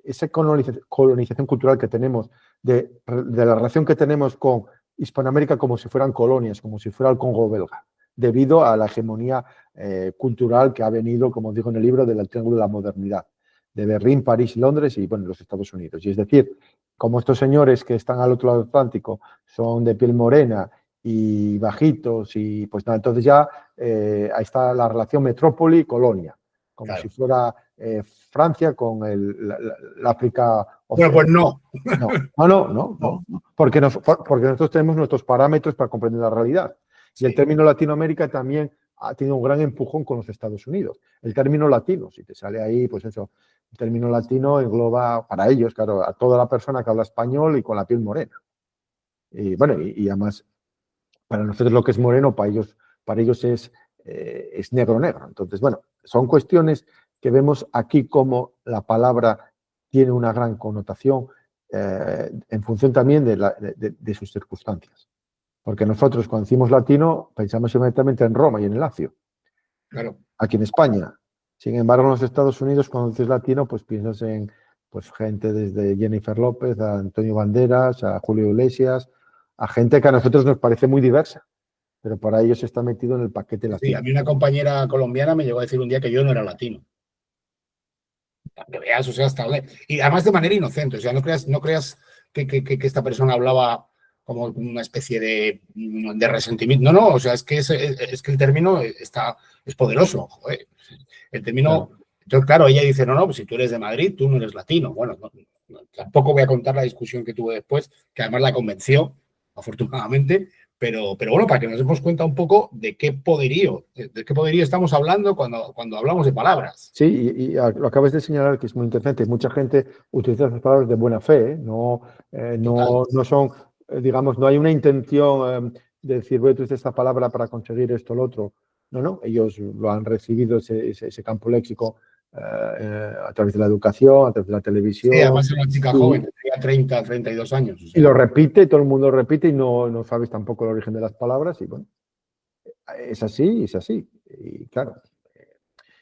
esa colonización cultural que tenemos, de la relación que tenemos con Hispanoamérica como si fueran colonias, como si fuera el Congo belga, debido a la hegemonía cultural que ha venido, como digo en el libro, del triángulo de la modernidad, de Berlín, París, Londres y bueno, los Estados Unidos. Y es decir, como estos señores que están al otro lado del Atlántico son de piel morena y bajitos, y pues nada, entonces ya ahí está la relación metrópoli-colonia, como claro, si fuera Francia con el África Occidental. Bueno, pues no. Porque nosotros tenemos nuestros parámetros para comprender la realidad. Sí. Y el término Latinoamérica también ha tenido un gran empujón con los Estados Unidos. El término latino, si te sale ahí, pues eso, el término latino engloba para ellos, claro, a toda la persona que habla español y con la piel morena. Y bueno, y además, para nosotros lo que es moreno, para ellos es negro. Entonces, bueno, son cuestiones que vemos aquí como la palabra tiene una gran connotación en función también de sus circunstancias. Porque nosotros cuando decimos latino pensamos inmediatamente en Roma y en el Lacio. Claro. Aquí en España. Sin embargo, en los Estados Unidos cuando dices latino pues piensas en pues, gente desde Jennifer López a Antonio Banderas, a Julio Iglesias, a gente que a nosotros nos parece muy diversa. Pero para ellos está metido en el paquete latino. Sí, a mí una compañera colombiana me llegó a decir un día que yo no era latino. Que veas, o sea, hasta dónde. Y además de manera inocente, o sea, no creas que esta persona hablaba como una especie de resentimiento. No, o sea, es que el término es poderoso, joder. El término, claro. Entonces, claro, ella dice, no, pues si tú eres de Madrid, tú no eres latino. Bueno, tampoco voy a contar la discusión que tuve después, que además la convenció, afortunadamente, Pero bueno, para que nos demos cuenta un poco de qué poderío estamos hablando cuando hablamos de palabras. Sí, y lo acabas de señalar que es muy interesante. Mucha gente utiliza esas palabras de buena fe, ¿eh? No son, digamos, no hay una intención de decir, voy a utilizar esta palabra para conseguir esto o lo otro. No, ellos lo han recibido, ese campo léxico, a través de la educación, a través de la televisión. Sí, además es una chica joven, tenía 30, 32 años. O sea. Y lo repite, todo el mundo lo repite y no sabes tampoco el origen de las palabras. Y bueno, es así. Y claro,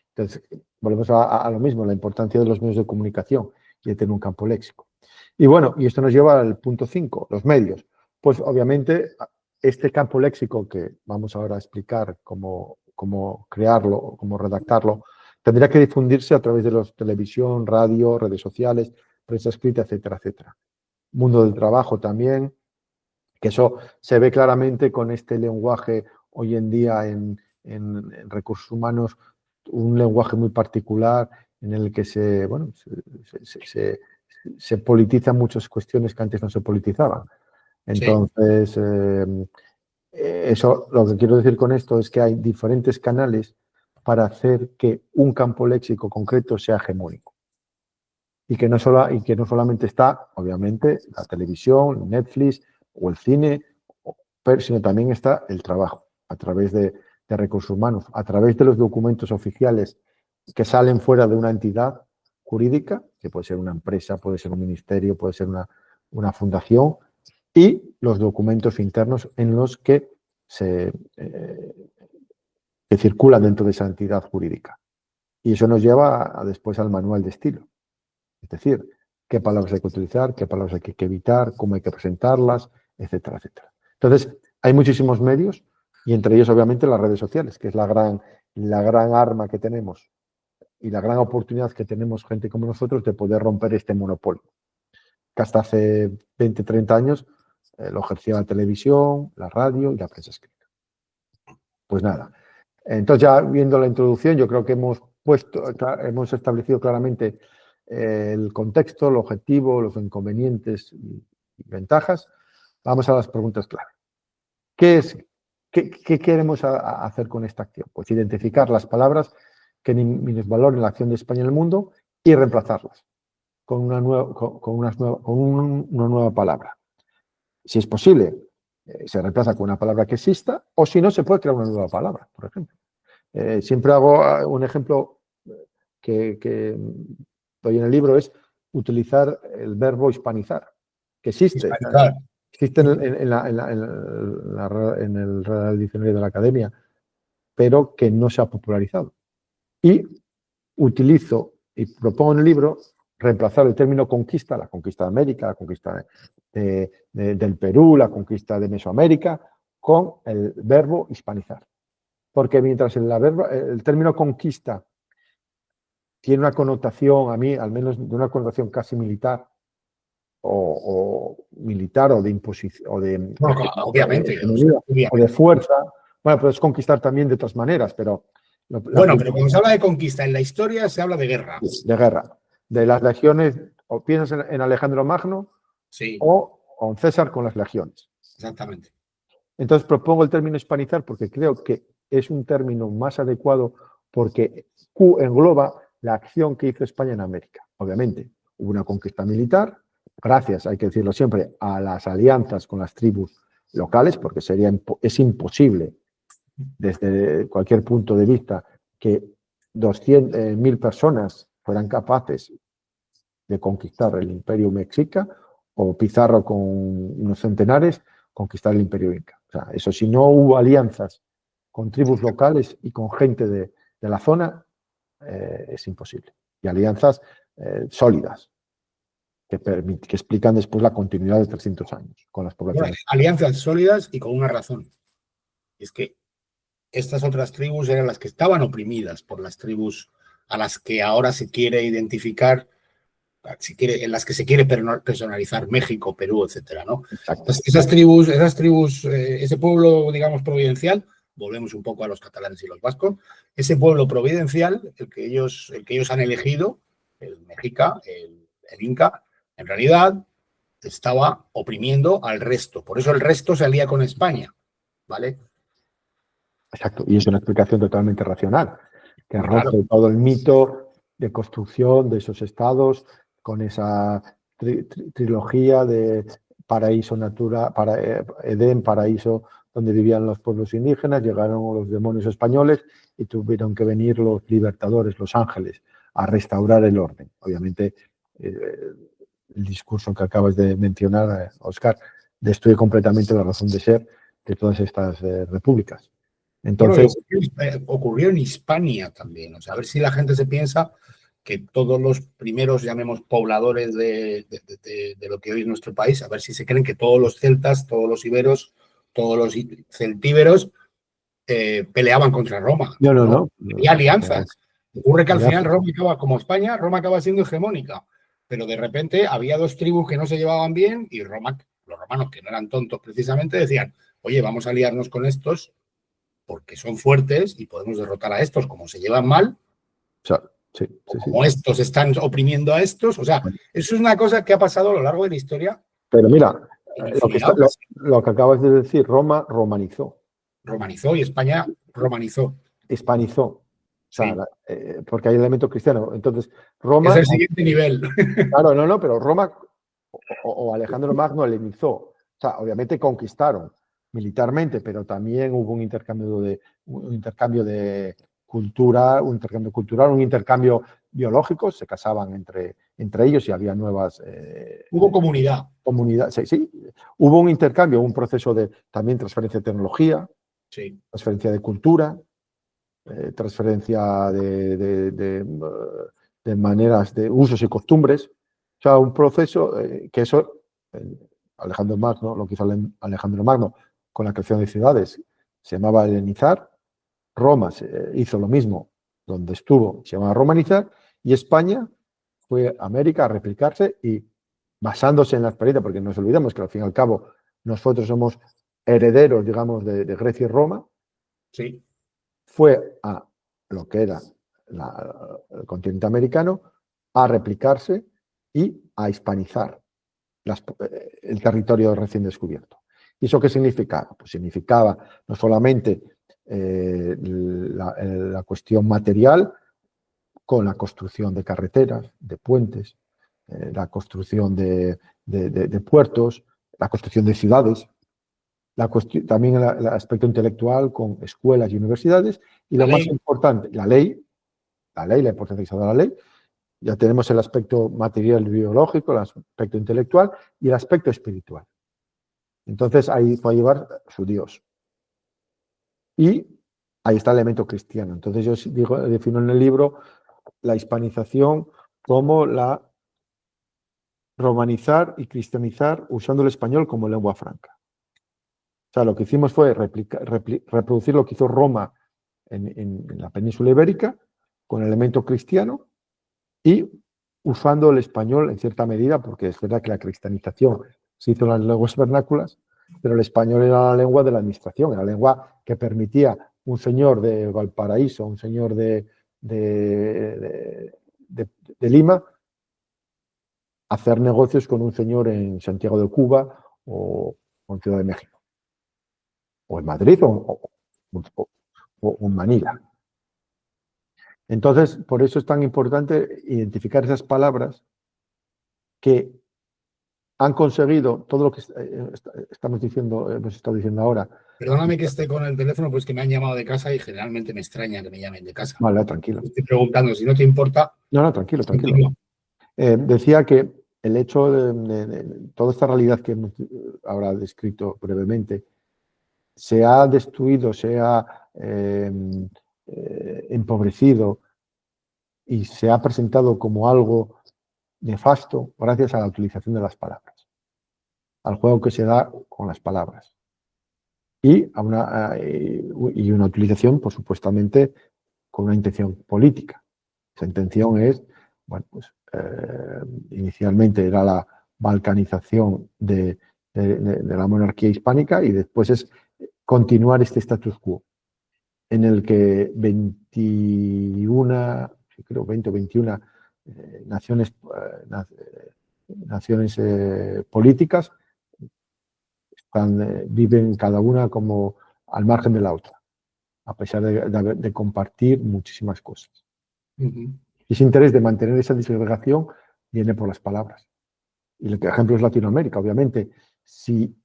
entonces volvemos a lo mismo, la importancia de los medios de comunicación y de tener un campo léxico. Y bueno, y esto nos lleva al punto 5, los medios. Pues obviamente este campo léxico que vamos ahora a explicar cómo crearlo, cómo redactarlo, tendría que difundirse a través de los televisión, radio, redes sociales, prensa escrita, etcétera, etcétera. Mundo del trabajo también, que eso se ve claramente con este lenguaje hoy en día en recursos humanos, un lenguaje muy particular en el que se politizan muchas cuestiones que antes no se politizaban. Entonces, eso, lo que quiero decir con esto es que hay diferentes canales para hacer que un campo léxico concreto sea hegemónico. Y que no solamente está, obviamente, la televisión, Netflix o el cine, sino también está el trabajo, a través de recursos humanos, a través de los documentos oficiales que salen fuera de una entidad jurídica, que puede ser una empresa, puede ser un ministerio, puede ser una fundación, y los documentos internos en los que que circulan dentro de esa entidad jurídica. Y eso nos lleva después al manual de estilo. Es decir, qué palabras hay que utilizar, qué palabras hay que evitar, cómo hay que presentarlas, etcétera, etcétera. Entonces, hay muchísimos medios y entre ellos, obviamente, las redes sociales, que es la gran arma que tenemos y la gran oportunidad que tenemos gente como nosotros de poder romper este monopolio. Que hasta hace 20, 30 años lo ejercía la televisión, la radio y la prensa escrita. Pues nada. Entonces, ya viendo la introducción, yo creo que hemos establecido claramente el contexto, el objetivo, los inconvenientes y ventajas. Vamos a las preguntas clave. ¿Qué queremos hacer con esta acción? Pues identificar las palabras que minusvaloren la acción de España en el mundo y reemplazarlas con una nueva palabra. Si es posible, se reemplaza con una palabra que exista, o si no, se puede crear una nueva palabra, por ejemplo. Siempre hago un ejemplo que doy en el libro, es utilizar el verbo hispanizar, que existe. Existe en el Real Diccionario de la Academia, pero que no se ha popularizado. Y utilizo y propongo en el libro reemplazar el término conquista, la conquista de América, la conquista del Perú, la conquista de Mesoamérica, con el verbo hispanizar. Porque mientras el término conquista tiene una connotación, a mí, al menos de una connotación casi militar, o de imposición, obviamente, o de fuerza. Bueno, puedes conquistar también de otras maneras, pero... pero cuando se habla de conquista en la historia, se habla de guerra. De guerra. De las legiones, o piensas en Alejandro Magno, sí, o en César con las legiones. Exactamente. Entonces propongo el término hispanizar porque creo que es un término más adecuado porque engloba la acción que hizo España en América. Obviamente, hubo una conquista militar, gracias, hay que decirlo siempre, a las alianzas con las tribus locales, porque es imposible, desde cualquier punto de vista, que 200.000 personas fueran capaces de conquistar el Imperio Mexica, o Pizarro con unos centenares conquistar el Imperio Inca. O sea, eso, si no hubo alianzas con tribus locales y con gente de la zona, es imposible. Y alianzas sólidas, que explican después la continuidad de 300 años con las poblaciones. Bueno, alianzas sólidas y con una razón. Es que estas otras tribus eran las que estaban oprimidas por las tribus a las que ahora se quiere identificar, en las que se quiere personalizar México, Perú, etcétera, ¿no? Entonces, esas tribus, ese pueblo, digamos, providencial, volvemos un poco a los catalanes y los vascos, ese pueblo providencial, el que ellos han elegido, el mexica, el inca, en realidad estaba oprimiendo al resto. Por eso el resto se alía con España, ¿vale? Exacto, y es una explicación totalmente racional, que Claro. rompe todo el mito de construcción de esos estados con esa trilogía de paraíso natural, Edén, paraíso donde vivían los pueblos indígenas, llegaron los demonios españoles y tuvieron que venir los libertadores, los ángeles, a restaurar el orden. Obviamente, el discurso que acabas de mencionar, Oscar, destruye completamente la razón de ser de todas estas repúblicas. Entonces, bueno, ocurrió en Hispania también. O sea, a ver si la gente se piensa que todos los primeros, llamemos, pobladores de lo que hoy es nuestro país, a ver si se creen que todos los celtas, todos los iberos, todos los celtíberos peleaban contra Roma. no. Había alianzas. Ocurre que al final Roma acaba, como España, Roma acaba siendo hegemónica. Pero de repente había dos tribus que no se llevaban bien y Roma, los romanos, que no eran tontos precisamente, decían, oye, vamos a aliarnos con estos porque son fuertes y podemos derrotar a estos como se llevan mal, como estos están oprimiendo a estos. O sea, eso es una cosa que ha pasado a lo largo de la historia. Pero mira, lo que acabas de decir, Roma romanizó. Romanizó y España romanizó. Hispanizó. O sea, porque hay elemento cristiano. Entonces, Roma... Es el siguiente nivel. Claro, no, pero Roma o Alejandro Magno helenizó. O sea, obviamente conquistaron militarmente, pero también hubo un intercambio de cultura, un intercambio biológico, se casaban entre ellos y había nuevas... hubo comunidad. Sí. Hubo un intercambio, un proceso de también transferencia de tecnología, transferencia de cultura, transferencia de maneras, de usos y costumbres. O sea, un proceso que eso, Alejandro Magno, lo que hizo Alejandro Magno con la creación de ciudades, se llamaba helenizar. Roma hizo lo mismo donde estuvo, se llamaba romanizar, y España fue a América a replicarse y basándose en la experiencia, porque no nos olvidemos que al fin y al cabo nosotros somos herederos, digamos, de Grecia y Roma, fue a lo que era el continente americano a replicarse y a hispanizar el territorio recién descubierto. ¿Y eso qué significaba? Pues significaba no solamente la cuestión material, con la construcción de carreteras, de puentes, la construcción de puertos, la construcción de ciudades, también el aspecto intelectual con escuelas y universidades, y lo más importante, la ley, la importancia de la ley. Ya tenemos el aspecto material y biológico, el aspecto intelectual y el aspecto espiritual. Entonces ahí fue a llevar su Dios. Y ahí está el elemento cristiano. Entonces yo defino en el libro la hispanización como la romanizar y cristianizar usando el español como lengua franca. O sea, lo que hicimos fue reproducir lo que hizo Roma en la península ibérica con el elemento cristiano y usando el español en cierta medida, porque es verdad que la cristianización se hizo en las lenguas vernáculas, pero el español era la lengua de la administración, era la lengua que permitía un señor de Valparaíso, un señor de Lima, hacer negocios con un señor en Santiago de Cuba o en Ciudad de México, o en Madrid o en Manila. Entonces, por eso es tan importante identificar esas palabras que han conseguido todo lo que estamos diciendo, hemos estado diciendo ahora. Perdóname que esté con el teléfono, pues que me han llamado de casa y generalmente me extraña que me llamen de casa. Vale, tranquilo. Estoy preguntando, si no te importa. No, tranquilo. Decía que el hecho de toda esta realidad que hemos ahora descrito brevemente se ha destruido, se ha empobrecido y se ha presentado como algo nefasto gracias a la utilización de las palabras, al juego que se da con las palabras y a una utilización, pues supuestamente, con una intención política. Esa intención es, bueno, pues inicialmente era la balcanización de la monarquía hispánica y después es continuar este status quo en el que 20 o 21 naciones políticas viven cada una como al margen de la otra, a pesar de compartir muchísimas cosas. Ujú. Y ese interés de mantener esa disgregación viene por las palabras. Y el ejemplo es Latinoamérica, obviamente. Si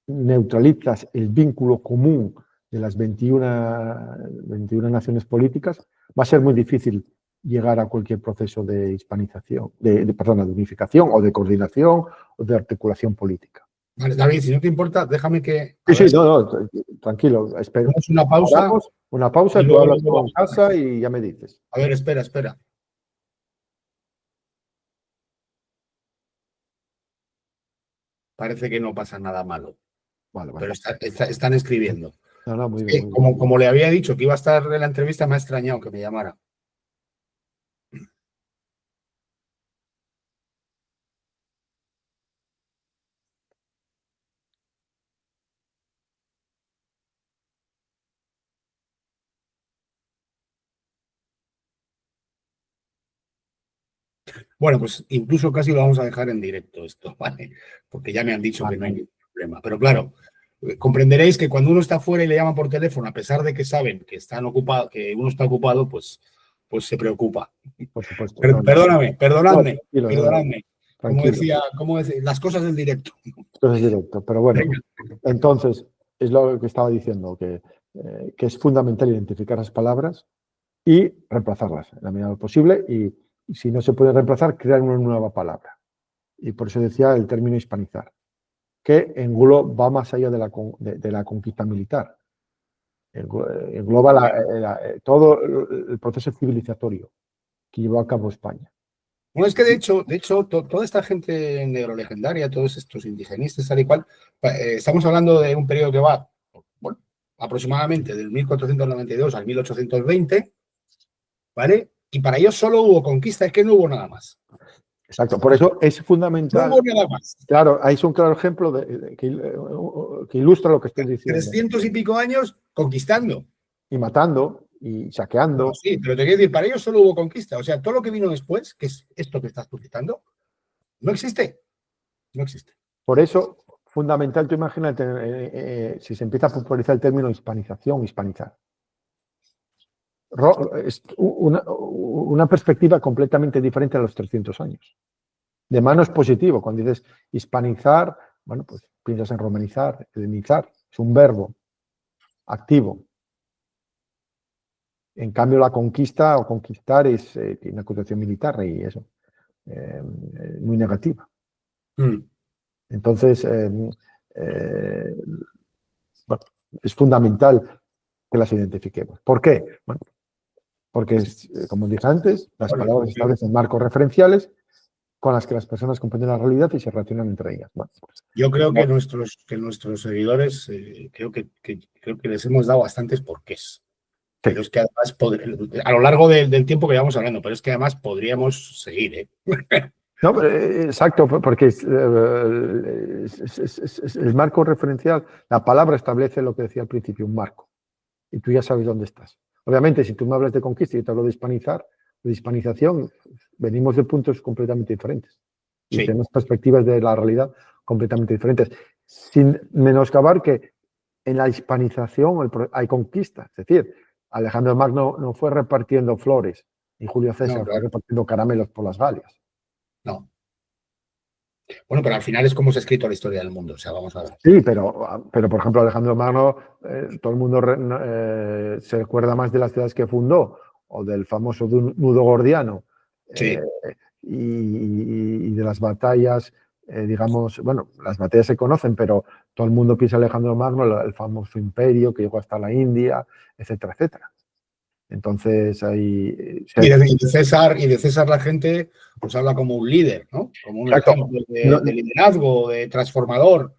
neutralizas el vínculo común de las 21 naciones políticas, va a ser muy difícil llegar a cualquier proceso de hispanización, de unificación o de coordinación o de articulación política. Vale, David, si no te importa, déjame que Sí, no, tranquilo. hagamos una pausa. Una pausa, Y tú luego hablas lo con vamos. casa y ya me dices. A ver, espera. Parece que no pasa nada malo, Vale. pero están escribiendo. No, muy Es bien, que, muy bien. como le había dicho que iba a estar en la entrevista, me ha extrañado que me llamara. Bueno, pues incluso casi lo vamos a dejar en directo esto, ¿vale? Porque ya me han dicho que no hay ningún problema. Pero claro, comprenderéis que cuando uno está fuera y le llaman por teléfono, a pesar de que saben que están ocupados, que uno está ocupado, pues se preocupa. Por supuesto. Perdóname. Tranquilo. Como decía, las cosas del directo. Esto es directo, pero bueno. Venga. Entonces, es lo que estaba diciendo, que es fundamental identificar las palabras y reemplazarlas en la medida de lo posible, y si no se puede reemplazar, crear una nueva palabra. Y por eso decía el término hispanizar, que va más allá de la conquista militar. Engloba todo el proceso civilizatorio que llevó a cabo España. Bueno, es que de hecho, toda esta gente neurolegendaria, todos estos indigenistas, tal y cual, estamos hablando de un periodo que va, bueno, aproximadamente del 1492 al 1820, ¿vale? Y para ellos solo hubo conquista, es que no hubo nada más. Exacto, por eso es fundamental. No hubo nada más. Claro, ahí es un claro ejemplo que ilustra lo que estoy diciendo. 300 y pico años conquistando. Y matando, y saqueando. No, sí, pero te quiero decir, para ellos solo hubo conquista. O sea, todo lo que vino después, que es esto que estás publicando, no existe. No existe. Por eso, fundamental, tú imagínate, si se empieza a popularizar el término hispanización, hispanizar. Es una perspectiva completamente diferente a los 300 años. De mano es positivo. Cuando dices hispanizar, bueno, pues piensas en romanizar, helenizar. Es un verbo activo. En cambio, la conquista o conquistar tiene una connotación militar y eso, muy negativa. Entonces, bueno, es fundamental que las identifiquemos. ¿Por qué? Bueno, porque, como dije antes, las palabras establecen marcos referenciales con las que las personas comprenden la realidad y se relacionan entre ellas. Bueno, pues, yo creo que nuestros seguidores, creo que les hemos dado bastantes porqués. Pero es que además, a lo largo del tiempo que llevamos hablando, pero es que además podríamos seguir, ¿eh? No, exacto, porque el marco referencial, la palabra establece lo que decía al principio, un marco. Y tú ya sabes dónde estás. Obviamente, si tú me hablas de conquista y yo te hablo de hispanizar, de hispanización, venimos de puntos completamente diferentes. Y Sí. tenemos perspectivas de la realidad completamente diferentes. Sin menoscabar que en la hispanización hay conquista. Es decir, Alejandro Magno no fue repartiendo flores, y Julio César fue repartiendo caramelos por las Galias. No. Bueno, pero al final es como se ha escrito la historia del mundo. O sea, vamos a ver. Sí, pero por ejemplo, Alejandro Magno, todo el mundo se recuerda más de las ciudades que fundó o del famoso nudo gordiano. Sí. Y de las batallas, digamos, bueno, las batallas se conocen, pero todo el mundo piensa en Alejandro Magno, el famoso imperio que llegó hasta la India, etcétera, etcétera. Entonces ahí... Y de César la gente pues habla como un líder, ¿no? Como un ejemplo de liderazgo, de transformador.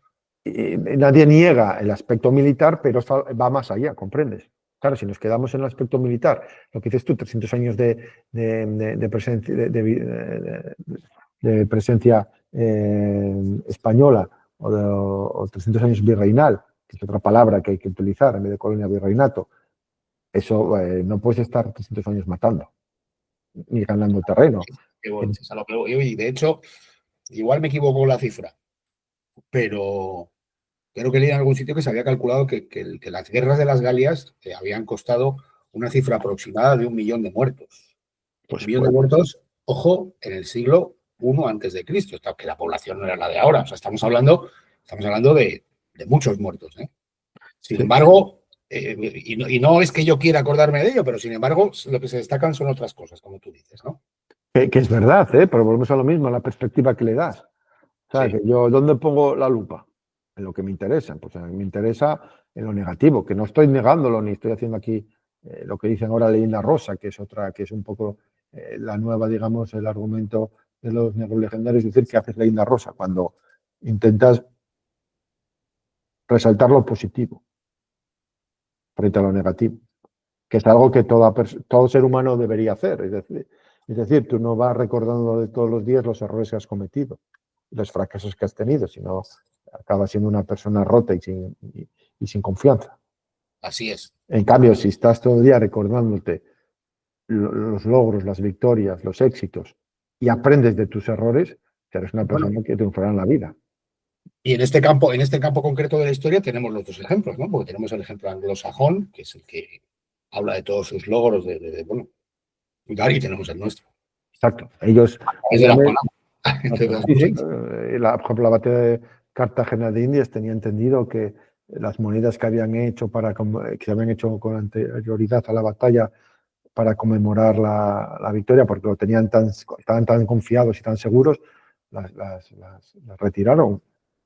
Nadie niega el aspecto militar, pero va más allá, ¿comprendes? Claro, si nos quedamos en el aspecto militar, lo que dices tú, 300 años de presencia española o 300 años virreinal, que es otra palabra que hay que utilizar en vez de colonia, virreinato, eso no puedes estar 300 años matando ni ganando terreno. Y de hecho, igual me equivoco la cifra, pero creo que leí en algún sitio que se había calculado que las guerras de las Galias habían costado una cifra aproximada de 1 millón de muertos. Pues 1 millón de muertos, ojo, en el siglo I antes de Cristo, que la población no era la de ahora. O sea, estamos hablando de muchos muertos, ¿eh? Sin embargo, y no es que yo quiera acordarme de ello, pero sin embargo, lo que se destacan son otras cosas, como tú dices, ¿no? Que es verdad, pero volvemos a lo mismo, a la perspectiva que le das. O sea, Sí. que yo, ¿dónde pongo la lupa? En lo que me interesa. Pues a mí me interesa en lo negativo, que no estoy negándolo, ni estoy haciendo aquí lo que dicen ahora Leyenda Rosa, que es otra, que es un poco la nueva, digamos, el argumento de los neurolegendarios, es decir, que haces Leyenda Rosa cuando intentas resaltar lo positivo frente a lo negativo, que es algo que todo ser humano debería hacer. Es decir, tú no vas recordando de todos los días los errores que has cometido, los fracasos que has tenido, sino acabas siendo una persona rota y sin confianza. Así es. En cambio, si estás todo el día recordándote los logros, las victorias, los éxitos y aprendes de tus errores, eres una persona que triunfará en la vida. Y en este campo concreto de la historia tenemos los dos ejemplos, ¿no? Porque tenemos el ejemplo anglosajón, que es el que habla de todos sus logros, y tenemos el nuestro. Exacto. Ellos... Es de la palabra. Por ejemplo, la batalla de Cartagena de Indias tenía entendido que las monedas que se habían hecho con anterioridad a la batalla para conmemorar la victoria, porque lo estaban tan confiados y tan seguros, las retiraron.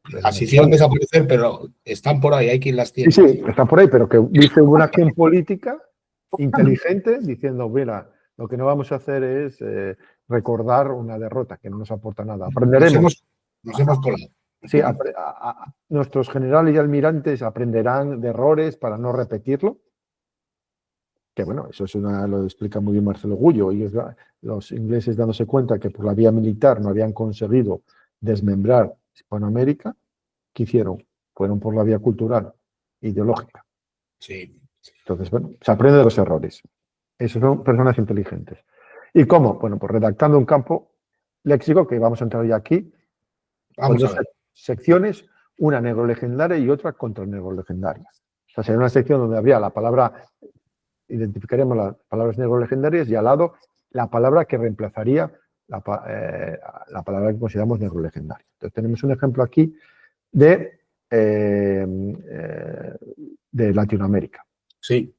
Las hicieron desaparecer, pero están por ahí, hay quien las tiene. Sí, están por ahí, pero que dice una acción política inteligente diciendo, mira, lo que no vamos a hacer es recordar una derrota que no nos aporta nada. Aprenderemos. Nos hemos colado. Sí, nuestros generales y almirantes aprenderán de errores para no repetirlo. Que bueno, eso lo explica muy bien Marcelo Gullo. Los ingleses dándose cuenta que por la vía militar no habían conseguido desmembrar Hispanoamérica, ¿qué hicieron? Fueron por la vía cultural, ideológica. Sí. Entonces, bueno, se aprende de los errores. Esos son personas inteligentes. ¿Y cómo? Bueno, pues redactando un campo léxico que vamos a entrar ya aquí. Vamos con a ver. dos secciones, una neurolegendaria y otra contraneurolegendaria. O sea, sería una sección donde habría la palabra, identificaríamos las palabras neurolegendarias y al lado la palabra que reemplazaría la palabra que consideramos neurolegendaria. Entonces tenemos un ejemplo aquí de Latinoamérica. Sí.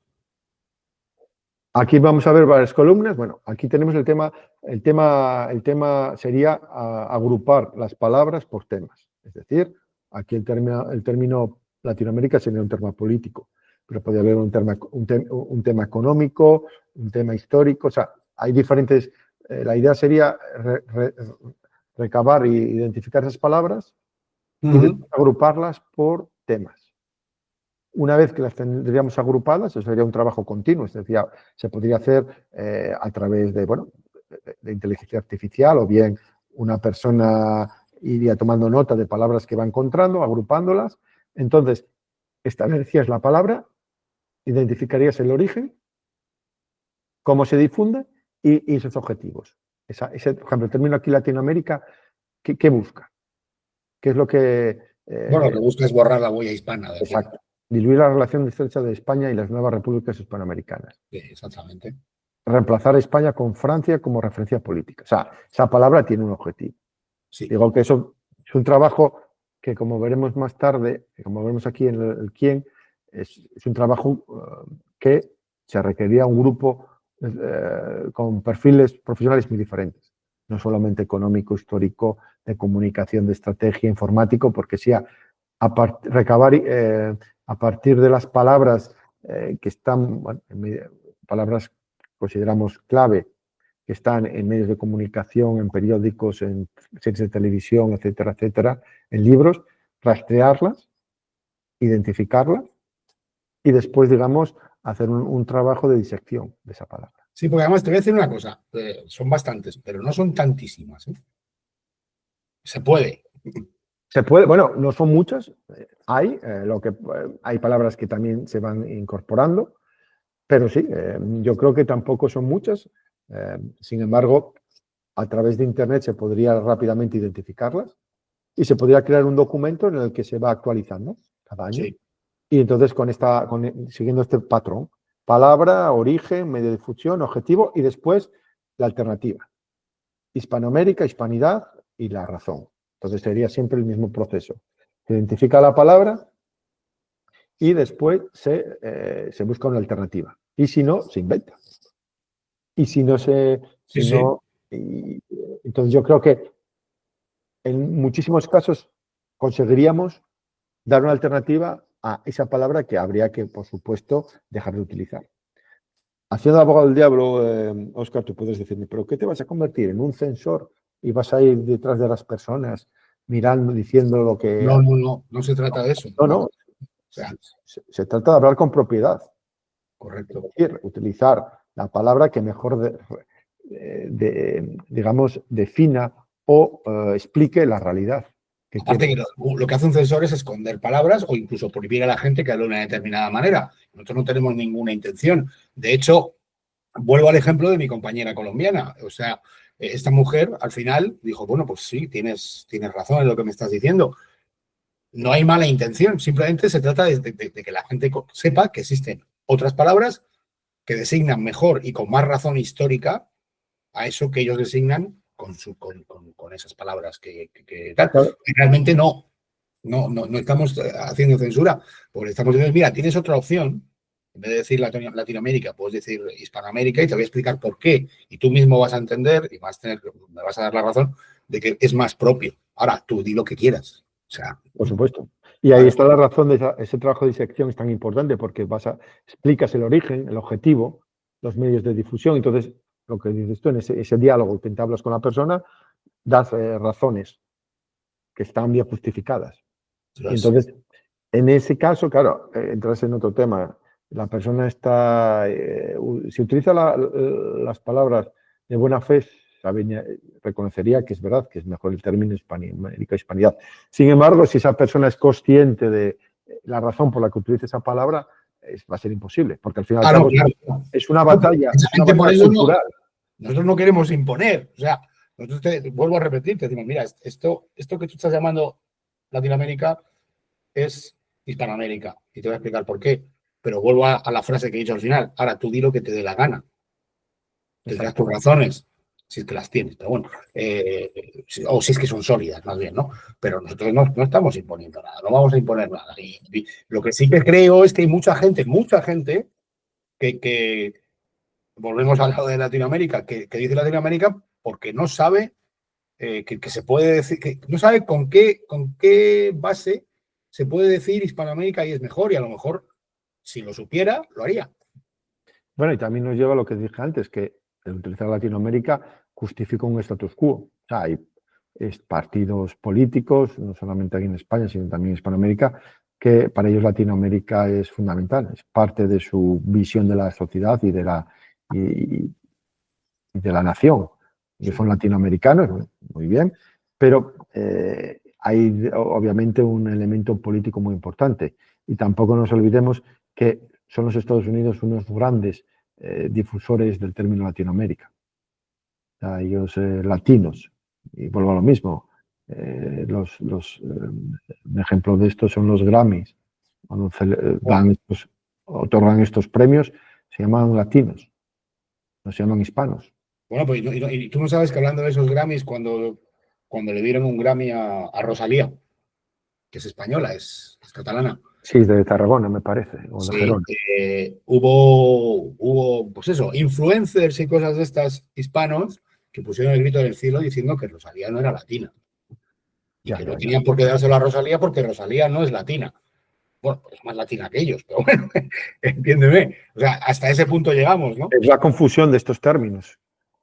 Aquí vamos a ver varias columnas. Bueno, aquí tenemos el tema sería agrupar las palabras por temas. Es decir, aquí el término Latinoamérica sería un tema político, pero podría haber un tema económico, un tema histórico. O sea, hay diferentes. La idea sería recabar e identificar esas palabras y agruparlas por temas. Una vez que las tendríamos agrupadas, eso sería un trabajo continuo, es decir, se podría hacer a través de inteligencia artificial o bien una persona iría tomando nota de palabras que va encontrando, agrupándolas. Entonces, establecerías la palabra, identificarías el origen, cómo se difunde y sus objetivos. Por ejemplo, el término aquí Latinoamérica, ¿qué busca? ¿Qué es lo que... lo que busca es borrar la huella hispana. Exacto. Diluir la relación estrecha de España y las nuevas repúblicas hispanoamericanas. Sí, exactamente. Reemplazar a España con Francia como referencia política. O sea, esa palabra tiene un objetivo. Sí. Digo que eso es un trabajo que, como veremos más tarde, como vemos aquí en el quién, es un trabajo que se requería un grupo con perfiles profesionales muy diferentes. No solamente económico, histórico, de comunicación, de estrategia, informático, porque sí, recabar a partir de las palabras que están, palabras consideramos clave, que están en medios de comunicación, en periódicos, en series de televisión, etcétera, etcétera, en libros, rastrearlas, identificarlas y después, digamos, hacer un trabajo de disección de esa palabra. Sí, porque además te voy a decir una cosa, son bastantes, pero no son tantísimas. Se puede. Se puede, bueno, no son muchas, hay palabras que también se van incorporando, pero sí, yo creo que tampoco son muchas. Sin embargo, a través de Internet se podría rápidamente identificarlas y se podría crear un documento en el que se va actualizando. cada año. Sí. Y entonces siguiendo este patrón, palabra, origen, medio de difusión, objetivo y después la alternativa. Hispanoamérica, hispanidad y la razón. Entonces sería siempre el mismo proceso. Se identifica la palabra y después se busca una alternativa. Y si no, se inventa. Y si no entonces yo creo que en muchísimos casos conseguiríamos dar una alternativa a esa palabra que habría que, por supuesto, dejar de utilizar. Haciendo abogado del diablo, Óscar, tú puedes decirme, ¿pero qué te vas a convertir? ¿En un censor y vas a ir detrás de las personas mirando, diciendo lo que... No se trata de eso. No. O sea, se trata de hablar con propiedad. correcto. Es decir, utilizar la palabra que mejor, digamos, defina o explique la realidad. Aparte que lo que hace un censor es esconder palabras o incluso prohibir a la gente que hable de una determinada manera. Nosotros no tenemos ninguna intención. De hecho, vuelvo al ejemplo de mi compañera colombiana. O sea, esta mujer al final dijo, bueno, pues sí, tienes razón en lo que me estás diciendo. No hay mala intención, simplemente se trata de que la gente sepa que existen otras palabras que designan mejor y con más razón histórica a eso que ellos designan con esas palabras que realmente no estamos haciendo censura, porque estamos diciendo, mira, tienes otra opción, en vez de decir Latinoamérica, puedes decir Hispanoamérica y te voy a explicar por qué, y tú mismo vas a entender y me vas a dar la razón de que es más propio. Ahora, tú di lo que quieras. O sea, por supuesto. Y ahí está la razón de ese trabajo de disección es tan importante porque explicas el origen, el objetivo, los medios de difusión. Entonces, lo que dices tú en ese diálogo que entablas con la persona, das razones que están bien justificadas. Y entonces, en ese caso, claro, entras en otro tema. La persona está, si utiliza las palabras de buena fe, reconocería que es verdad, que es mejor el término Hispanoamérica, hispanidad. Sin embargo, si esa persona es consciente de la razón por la que utiliza esa palabra, va a ser imposible, porque al final claro. Es una batalla, cultural. Nosotros no queremos imponer, o sea, nosotros vuelvo a repetir, te decimos, mira, esto que tú estás llamando Latinoamérica es Hispanoamérica, y te voy a explicar por qué, pero vuelvo a la frase que he dicho al final, ahora tú di lo que te dé la gana, tendrás tus razones, si es que las tienes, pero bueno, o si es que son sólidas, más bien, ¿no? Pero nosotros no estamos imponiendo nada, no vamos a imponer nada. Y lo que sí que creo es que hay mucha gente que volvemos al lado de Latinoamérica, que dice Latinoamérica porque no sabe que se puede decir, que no sabe con qué base se puede decir Hispanoamérica y es mejor, y a lo mejor, si lo supiera, lo haría. Bueno, y también nos lleva a lo que dije antes, que el utilizar Latinoamérica justifica un status quo. O sea, hay partidos políticos, no solamente aquí en España, sino también en Hispanoamérica, que para ellos Latinoamérica es fundamental, es parte de su visión de la sociedad y de la nación. Y son latinoamericanos, muy bien, pero hay obviamente un elemento político muy importante. Y tampoco nos olvidemos que son los Estados Unidos unos grandes difusores del término Latinoamérica. O sea, ellos latinos, y vuelvo a lo mismo, un ejemplo de esto son los Grammys, cuando otorgan estos premios, se llaman latinos, no se llaman hispanos. Bueno, pues y tú no sabes que hablando de esos Grammys, cuando le dieron un Grammy a Rosalía, que es española, es catalana. Sí, de Tarragona, me parece. O de Gerona. Hubo, pues eso, influencers y cosas de estas hispanos que pusieron el grito del cielo diciendo que Rosalía no era latina. Y que no tenían por qué dárselo a Rosalía porque Rosalía no es latina. Bueno, pues es más latina que ellos, pero bueno, entiéndeme. O sea, hasta ese punto llegamos, ¿no? Es la confusión de estos términos.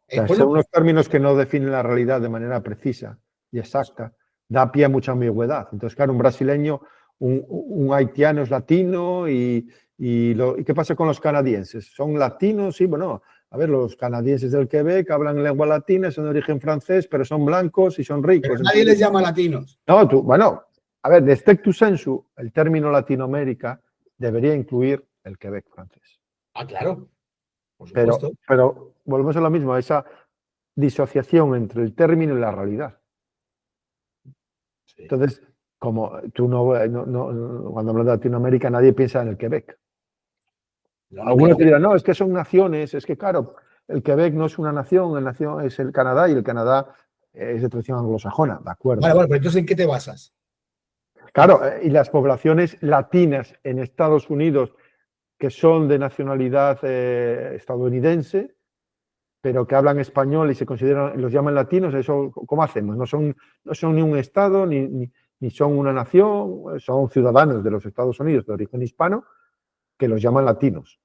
O sea, bueno, son unos términos que no definen la realidad de manera precisa y exacta. Da pie a mucha ambigüedad. Entonces, claro, un brasileño, un haitiano es latino ¿y qué pasa con los canadienses? ¿Son latinos? Sí, bueno, a ver, los canadienses del Quebec hablan lengua latina, son de origen francés, pero son blancos y son ricos. Pero nadie les llama latinos. No, bueno, a ver, de stricto sensu, el término Latinoamérica debería incluir el Quebec francés. Ah, claro. Por supuesto. Pero volvemos a lo mismo, a esa disociación entre el término y la realidad. Sí. Entonces, como tú cuando hablas de Latinoamérica nadie piensa en el Quebec. Algunos te dirán, no, es que son naciones, es que claro, el Quebec no es una nación, el nación es el Canadá y el Canadá es de tradición anglosajona, ¿de acuerdo? Vale, pero entonces ¿en qué te basas? Claro, y las poblaciones latinas en Estados Unidos que son de nacionalidad estadounidense, pero que hablan español y se consideran, los llaman latinos, ¿eso cómo hacemos? No son ni un estado, ni son una nación, son ciudadanos de los Estados Unidos de origen hispano que los llaman latinos.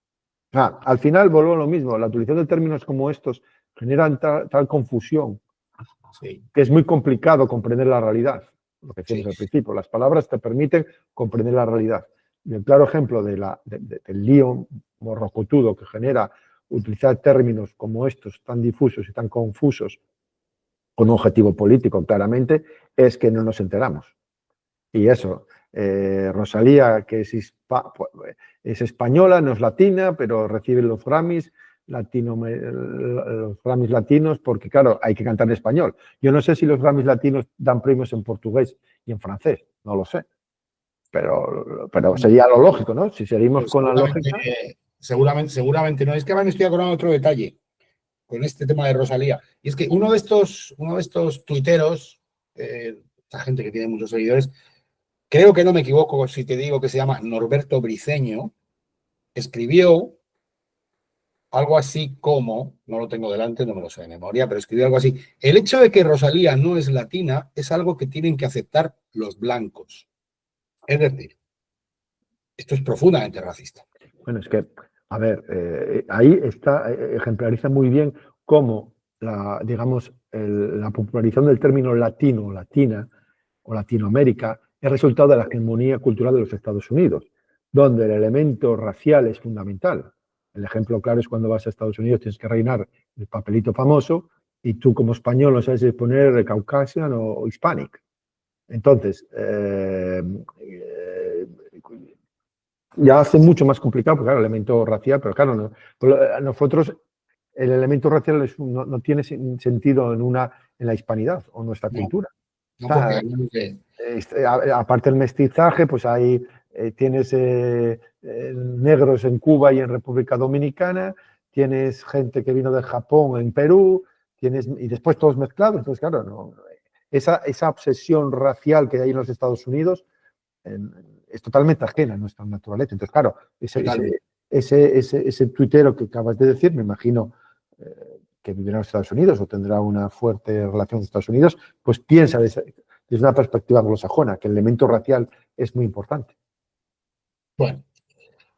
Al final vuelvo a lo mismo, la utilización de términos como estos generan tal confusión que es muy complicado comprender la realidad. Lo que decíamos al principio, las palabras te permiten comprender la realidad. Y el claro ejemplo del lío morrocotudo que genera utilizar términos como estos tan difusos y tan confusos con un objetivo político claramente es que no nos enteramos. Y eso, Rosalía, que es española, no es latina, pero recibe los Grammys latinos, porque claro, hay que cantar en español. Yo no sé si los Grammys latinos dan premios en portugués y en francés, no lo sé. Pero sería lo lógico, ¿no? Si seguimos con la lógica. Seguramente no. Es que ahora me estoy acordando de otro detalle con este tema de Rosalía. Y es que uno de estos tuiteros, esta gente que tiene muchos seguidores, creo que no me equivoco si te digo que se llama Norberto Briceño, escribió algo así como, no lo tengo delante, no me lo sé de memoria, pero escribió algo así: el hecho de que Rosalía no es latina es algo que tienen que aceptar los blancos. Es decir, esto es profundamente racista. Bueno, es que, a ver, ahí ejemplariza muy bien cómo la popularización del término latino, latina o Latinoamérica es resultado de la hegemonía cultural de los Estados Unidos, donde el elemento racial es fundamental. El ejemplo claro es cuando vas a Estados Unidos, tienes que rellenar el papelito famoso y tú como español no sabes poner Caucasian o Hispanic. Entonces, ya hace mucho más complicado, porque claro, el elemento racial, pero claro, nosotros el elemento racial no tiene sentido en la hispanidad o nuestra cultura. No, porque aparte del mestizaje, pues ahí tienes negros en Cuba y en República Dominicana, tienes gente que vino de Japón en Perú, y después todos mezclados. Entonces, claro, esa obsesión racial que hay en los Estados Unidos es totalmente ajena a nuestra naturaleza. Entonces, claro, ese tuitero que acabas de decir, me imagino que vivirá en Estados Unidos o tendrá una fuerte relación con Estados Unidos, pues piensa desde una perspectiva anglosajona, que el elemento racial es muy importante. Bueno,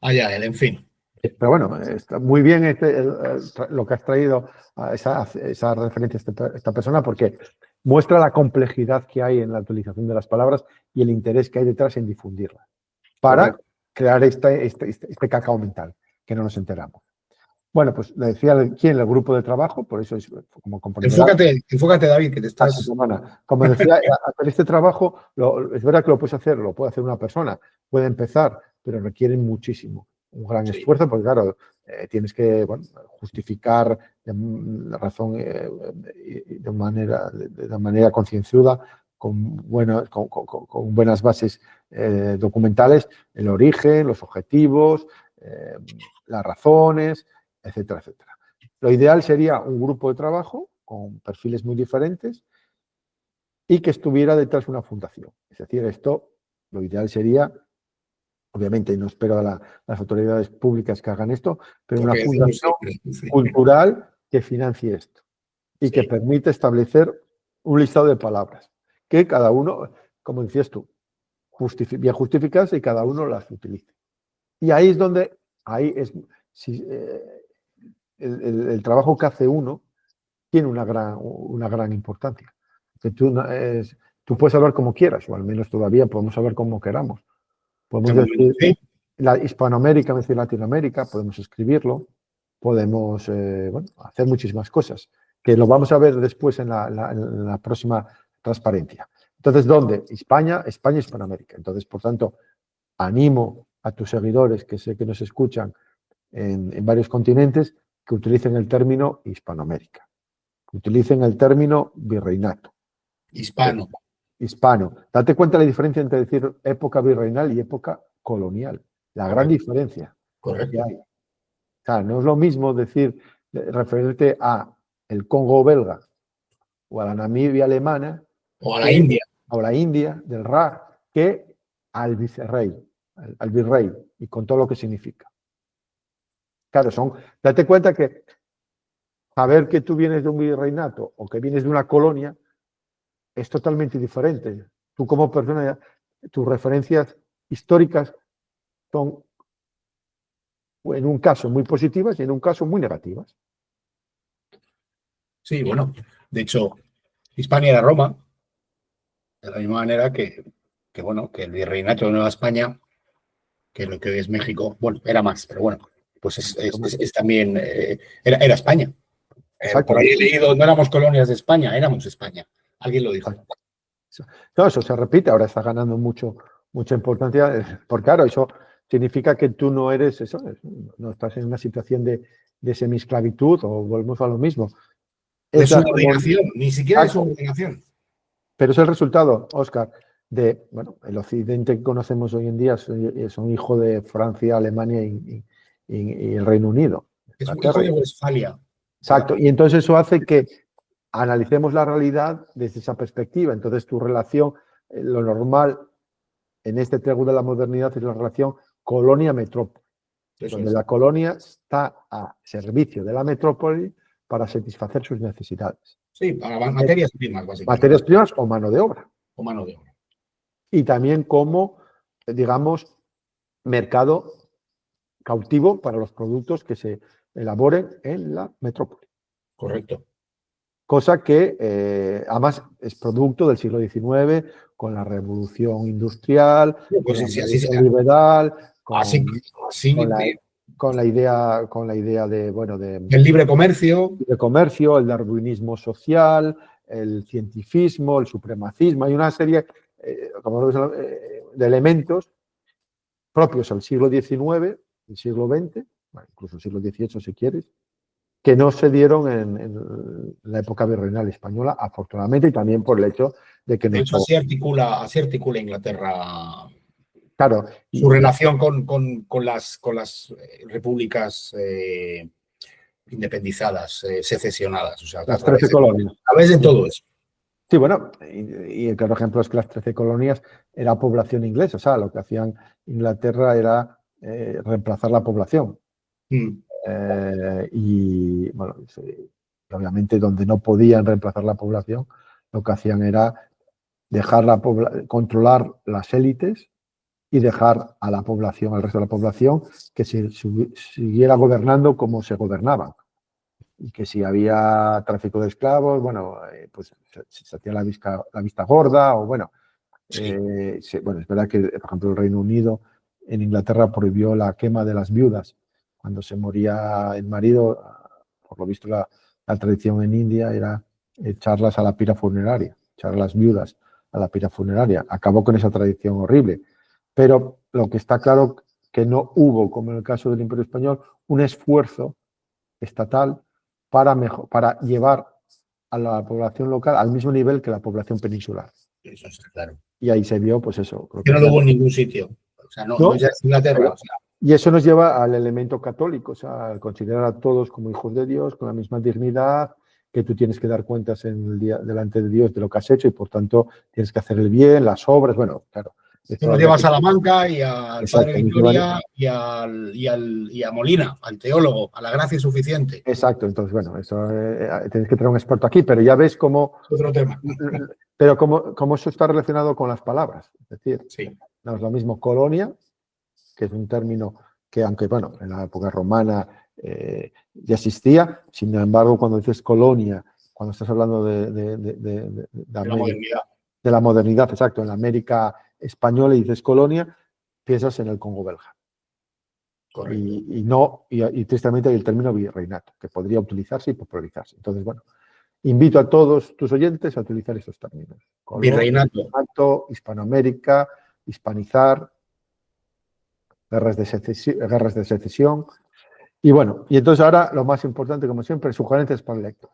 allá él, en fin. Pero bueno, está muy bien lo que has traído a esa referencia a esta persona, porque muestra la complejidad que hay en la utilización de las palabras y el interés que hay detrás en difundirlas, para crear este cacao mental, que no nos enteramos. Bueno, pues le decía quién, el grupo de trabajo, por eso es como Enfócate, David, que te estás... Como decía, hacer este trabajo, es verdad que lo puede hacer una persona, puede empezar, pero requiere muchísimo, un gran esfuerzo, porque claro, tienes que justificar de razón de manera concienzuda, con buenas bases documentales, el origen, los objetivos, las razones, etcétera, etcétera. Lo ideal sería un grupo de trabajo con perfiles muy diferentes y que estuviera detrás de una fundación. Es decir, lo ideal sería, obviamente no espero a las autoridades públicas que hagan esto, pero una fundación cultural que financie esto y que permite establecer un listado de palabras que cada uno, como decías tú, bien justificadas y cada uno las utilice. Y ahí es donde, el trabajo que hace uno tiene una gran importancia. Que tú puedes hablar como quieras, o al menos todavía podemos hablar como queramos. Podemos decir la Hispanoamérica, decir Latinoamérica, podemos escribirlo, podemos hacer muchísimas cosas, que lo vamos a ver después en la próxima transparencia. Entonces, ¿dónde? España, Hispanoamérica. Entonces, por tanto, animo a tus seguidores, que sé que nos escuchan en varios continentes, que utilicen el término Hispanoamérica, que utilicen el término virreinato. Hispano. hispano. Date cuenta de la diferencia entre decir época virreinal y época colonial. La gran diferencia que hay. O sea, no es lo mismo decir, referirte a el Congo belga o a la Namibia alemana o a la India. O a la India del Ra, que al vicerrey, al virrey, y con todo lo que significa. Claro, date cuenta que saber que tú vienes de un virreinato o que vienes de una colonia es totalmente diferente. Tú como persona, tus referencias históricas son en un caso muy positivas y en un caso muy negativas. Sí, bueno, de hecho, Hispania era Roma, de la misma manera que el virreinato de Nueva España, que es lo que hoy es México, bueno, era más, pero bueno, pues es también, era España. Por ahí he leído, no éramos colonias de España, éramos España. Alguien lo dijo. No, eso se repite, ahora está ganando mucha importancia, porque claro, eso significa que tú no eres eso, no estás en una situación de semisclavitud o volvemos a lo mismo. Es subordinación, ni siquiera es subordinación. Pero es el resultado, Óscar, de, bueno, el occidente que conocemos hoy en día son hijo de Francia, Alemania y el Reino Unido. Es un hijo de Westfalia. Exacto, y entonces eso hace que analicemos la realidad desde esa perspectiva. Entonces tu relación, lo normal en este triángulo de la modernidad es la relación colonia-metrópoli, donde la colonia está a servicio de la metrópoli para satisfacer sus necesidades. Sí, para materias primas, básicamente. Materias primas o mano de obra. O mano de obra. Y también como, digamos, mercado cautivo para los productos que se elaboren en la metrópoli. Correcto. Cosa que además es producto del siglo XIX, con la revolución industrial, pues con sí, la así liberal, con la idea de, bueno, el libre comercio, el darwinismo social, el cientifismo, el supremacismo. Hay una serie de elementos propios al siglo XIX, el siglo XX, bueno, incluso el siglo XVIII si quieres, que no se dieron en la época virreinal española, afortunadamente, y también por el hecho de que... De hecho, así articula Inglaterra, claro, su relación con las repúblicas independizadas, secesionadas. O sea, las 13 colonias. A través de todo eso. Sí, bueno, y el claro ejemplo es que las 13 colonias era población inglesa, o sea, lo que hacían Inglaterra era reemplazar la población. Y bueno, obviamente donde no podían reemplazar la población, lo que hacían era controlar las élites y dejar a la población, al resto de la población, que se siguiera gobernando como se gobernaban. Y que si había tráfico de esclavos, bueno, pues se hacía la vista gorda, o bueno, sí. Bueno, es verdad que, por ejemplo, el Reino Unido en Inglaterra prohibió la quema de las viudas. Cuando se moría el marido, por lo visto la tradición en India era echarlas a la pira funeraria, echar a las viudas a la pira funeraria. Acabó con esa tradición horrible. Pero lo que está claro que no hubo, como en el caso del Imperio Español, un esfuerzo estatal para llevar a la población local al mismo nivel que la población peninsular. Eso está claro. Y ahí se vio, pues eso. Que no lo hubo en ningún sitio. O sea, no ya es Inglaterra. O sea. Y eso nos lleva al elemento católico, o sea, al considerar a todos como hijos de Dios, con la misma dignidad, que tú tienes que dar cuentas delante de Dios de lo que has hecho y por tanto tienes que hacer el bien, las obras, bueno, claro. Tú nos llevas a Salamanca y al Padre Victoria y a Molina, al teólogo, a la gracia suficiente. Exacto, entonces, bueno, eso tienes que tener un experto aquí, pero ya ves cómo... Otro tema. Pero cómo eso está relacionado con las palabras. Es decir, sí. No es lo mismo colonia, que es un término que, aunque, bueno, en la época romana ya existía, sin embargo, cuando dices colonia, cuando estás hablando de la modernidad. De la modernidad, exacto, en la América española y dices colonia, piensas en el Congo belga. Correcto. Y tristemente hay el término virreinato, que podría utilizarse y popularizarse. Entonces, bueno, invito a todos tus oyentes a utilizar estos términos. Virreinato. Hispanoamérica, hispanizar, guerras de secesión. Y bueno, y entonces ahora lo más importante, como siempre, sugerencias para el lector.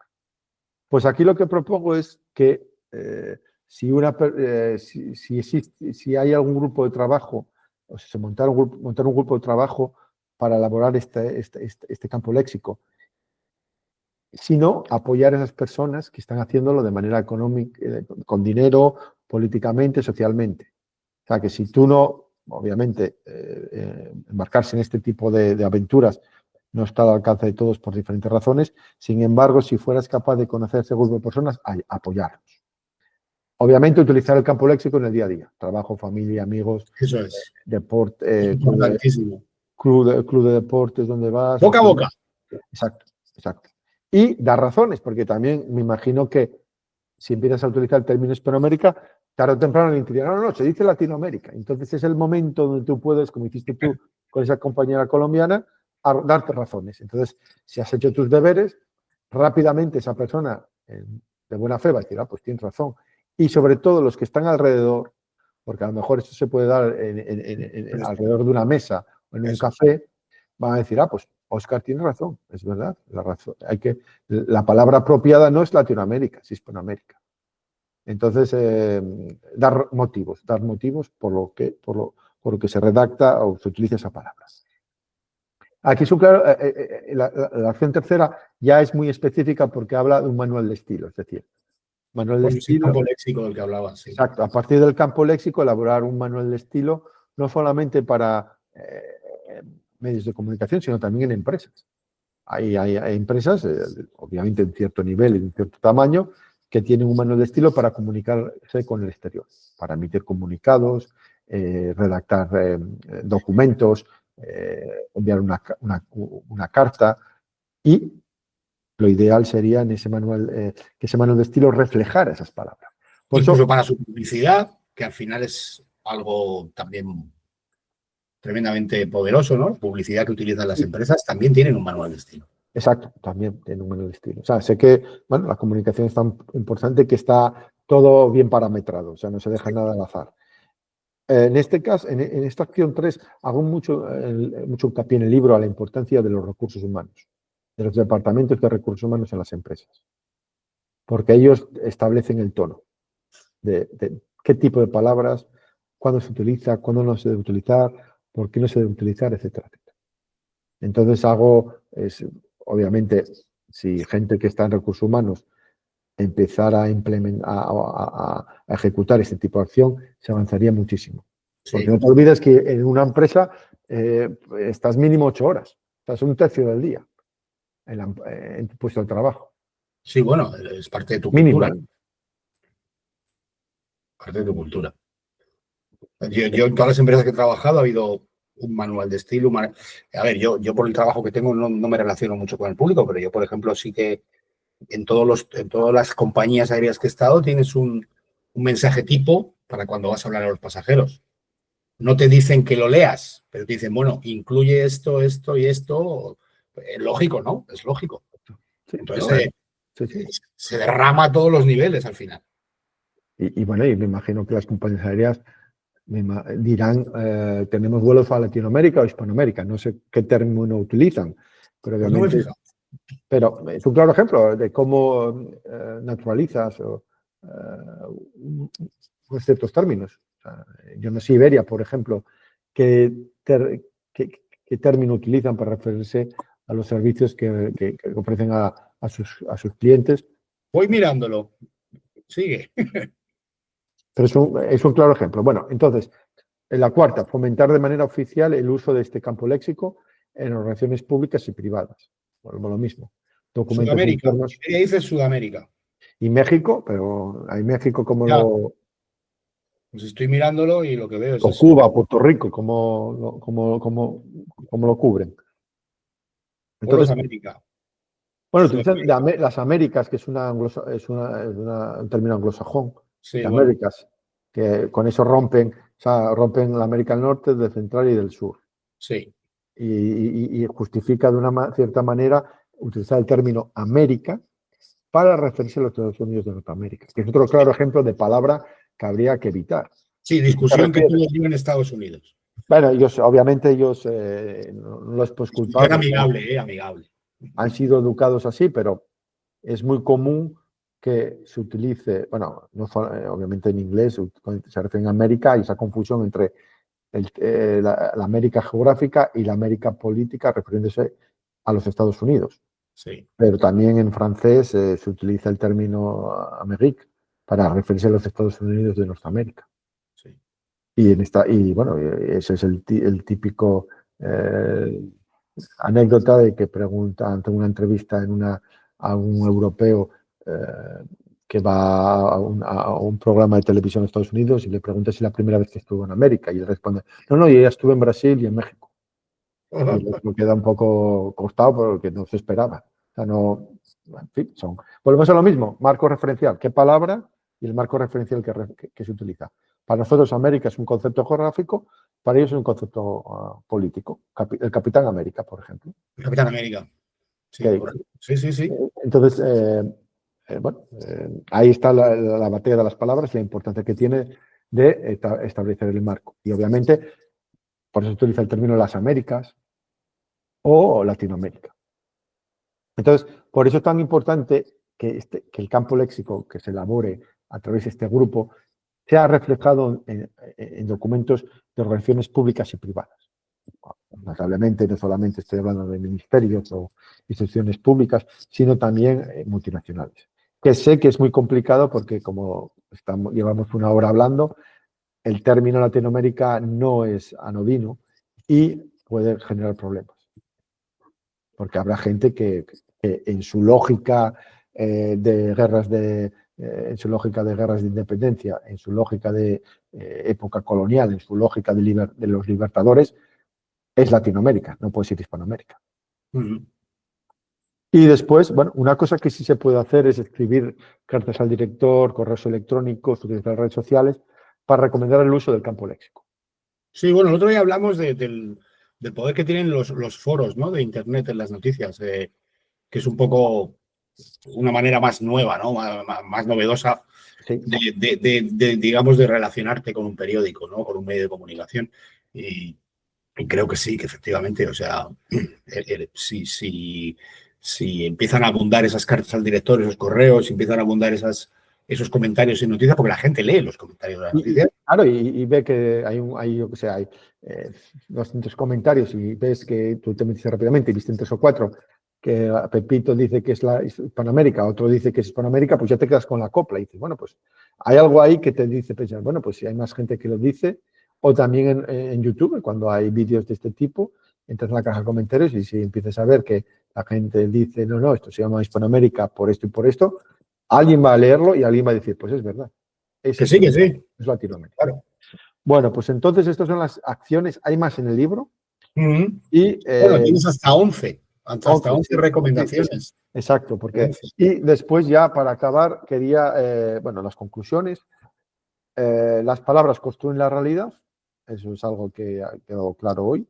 Pues aquí lo que propongo es que si hay algún grupo de trabajo, o si se montar un grupo de trabajo para elaborar este campo léxico, sino apoyar a esas personas que están haciéndolo de manera económica, con dinero, políticamente, socialmente. O sea, que si tú no, obviamente, embarcarse en este tipo de aventuras no está al alcance de todos por diferentes razones. Sin embargo, si fueras capaz de conocer ese grupo de personas, apoyarlos. Obviamente, utilizar el campo léxico en el día a día. Trabajo, familia, amigos, Eso es. deporte, Importantísimo. club de deportes, donde vas. Boca a boca. Exacto, exacto. Y dar razones, porque también me imagino que si empiezas a utilizar el término Hispanoamérica, tarde o temprano alguien te dirá, no, se dice Latinoamérica. Entonces es el momento donde tú puedes, como hiciste tú con esa compañera colombiana, darte razones. Entonces, si has hecho tus deberes, rápidamente esa persona de buena fe va a decir, pues tienes razón. Y sobre todo los que están alrededor, porque a lo mejor esto se puede dar alrededor de una mesa o en un café, van a decir, pues Óscar tiene razón, es verdad. La palabra apropiada no es Latinoamérica, es Hispanoamérica. Entonces, dar motivos por lo que se redacta o se utiliza esa palabra. Aquí es claro, la acción tercera ya es muy específica porque habla de un manual de estilo, es decir, manual de estilo. El campo léxico del que hablabas. Sí. Exacto, a partir del campo léxico elaborar un manual de estilo, no solamente para medios de comunicación, sino también en empresas. Hay empresas, obviamente en cierto nivel y en cierto tamaño, que tienen un manual de estilo para comunicarse con el exterior, para emitir comunicados, redactar documentos, enviar una carta, y lo ideal sería en ese manual, que ese manual de estilo reflejara esas palabras. Por incluso para su publicidad, que al final es algo también tremendamente poderoso, ¿no? Publicidad que utilizan las empresas, también tienen un manual de estilo. Exacto, también tienen un manual de estilo. O sea, sé que la comunicación es tan importante que está todo bien parametrado, o sea, no se deja nada al azar. En este caso, en esta acción 3, hago mucho hincapié en el libro a la importancia de los recursos humanos, de los departamentos de recursos humanos en las empresas, porque ellos establecen el tono de qué tipo de palabras, cuándo se utiliza, cuándo no se debe utilizar, por qué no se debe utilizar, etcétera, etcétera. Entonces obviamente, si gente que está en recursos humanos empezara a ejecutar este tipo de acción, se avanzaría muchísimo. Sí. Porque no te olvides que en una empresa estás mínimo 8 horas, estás un tercio del día en tu puesto de trabajo. Sí, bueno, es parte de tu mínimo. cultura. Parte de tu cultura. Yo en todas las empresas que he trabajado ha habido un manual de estilo. A ver, yo por el trabajo que tengo no me relaciono mucho con el público, pero yo, por ejemplo, sí que en todas las compañías aéreas que he estado tienes un mensaje tipo para cuando vas a hablar a los pasajeros. No te dicen que lo leas, pero te dicen, bueno, incluye esto, esto y esto. Es lógico, ¿no? Es lógico. Entonces se derrama a todos los niveles al final. Y bueno, y me imagino que las compañías aéreas dirán, tenemos vuelos a Latinoamérica o Hispanoamérica. No sé qué término utilizan, pero obviamente... Pero es un claro ejemplo de cómo naturalizas ciertos términos. O sea, yo no sé, Iberia, por ejemplo, qué término utilizan para referirse a los servicios que ofrecen a sus clientes. Voy mirándolo. Sigue. Pero es un claro ejemplo. Bueno, entonces, en la cuarta, fomentar de manera oficial el uso de este campo léxico en relaciones públicas y privadas. Bueno, lo mismo. Documentos Sudamérica. internos. ¿Qué dice Sudamérica? Y México, pero hay México como ya. lo... Pues estoy mirándolo y lo que veo es o Cuba, Puerto Rico, como lo cubren. Entonces, América. Bueno, utilizan las Américas, que es un término anglosajón. Sí, Américas, que con eso rompen la América del Norte, del Central y del Sur. Sí. Y justifica de una cierta manera utilizar el término América para referirse a los Estados Unidos de Norteamérica, que es otro claro ejemplo de palabra que habría que evitar. Sí, discusión que todos viven en Estados Unidos. Bueno, obviamente ellos no los puedes culpar. Amigable, amigable. Han sido educados así, pero es muy común que se utilice, bueno, no, obviamente en inglés se refiere a América, y esa confusión entre la América geográfica y la América política refiriéndose a los Estados Unidos. Sí. Pero también en francés se utiliza el término Amérique para referirse a los Estados Unidos de Norteamérica. Sí. Y bueno, ese es el típico anécdota de que pregunta ante una entrevista a un europeo que va a un programa de televisión en Estados Unidos y le pregunta si es la primera vez que estuvo en América, y él responde: no, yo ya estuve en Brasil y en México. Y el otro queda un poco costado porque no se esperaba. O sea, no, en fin, volvemos a lo mismo, marco referencial, qué palabra y el marco referencial que se utiliza. Para nosotros América es un concepto geográfico, para ellos es un concepto político. El Capitán América, por ejemplo. El Capitán América. Sí, sí. Entonces, bueno, ahí está la batalla de las palabras y la importancia que tiene de establecer el marco. Y obviamente, por eso se utiliza el término las Américas o Latinoamérica. Entonces, por eso es tan importante que el campo léxico que se elabore a través de este grupo sea reflejado en documentos de organizaciones públicas y privadas. Notablemente, no solamente estoy hablando de ministerios o instituciones públicas, sino también multinacionales. Que sé que es muy complicado porque, como llevamos una hora hablando, el término Latinoamérica no es anodino y puede generar problemas. Porque habrá gente que en su lógica de guerras de independencia, en su lógica de época colonial, en su lógica de los libertadores, es Latinoamérica, no puede ser Hispanoamérica. Y después, bueno, una cosa que sí se puede hacer es escribir cartas al director, correos electrónicos, utilizar redes sociales para recomendar el uso del campo léxico. Sí, bueno, el otro día hablamos del poder que tienen los foros, ¿no?, de Internet en las noticias, que es un poco una manera más nueva, ¿no?, más novedosa, sí, digamos, de relacionarte con un periódico, ¿no?, con un medio de comunicación. Y creo que sí, que efectivamente, o sea, si empiezan a abundar esas cartas al director, esos correos, si empiezan a abundar esos comentarios en noticias, porque la gente lee los comentarios de las noticias. Claro, y ve que hay 200 comentarios y ves que tú te metes rápidamente y viste 3 o 4 que Pepito dice que es la Hispanoamérica, otro dice que es Hispanoamérica, pues ya te quedas con la copla y dices, bueno, pues hay algo ahí que te dice pensar, bueno, pues si hay más gente que lo dice, o también en YouTube, cuando hay vídeos de este tipo, entras en la caja de comentarios y si empiezas a ver que la gente dice, no, esto se llama Hispanoamérica por esto y por esto, alguien va a leerlo y alguien va a decir, pues es verdad. Que sí. Es Latinoamérica. Claro. Bueno, pues entonces estas son las acciones, hay más en el libro. Y, bueno, tienes hasta 11. Hasta 11 recomendaciones. Sí. Exacto, porque y después ya para acabar quería, las conclusiones. Las palabras construyen la realidad, eso es algo que ha quedado claro hoy.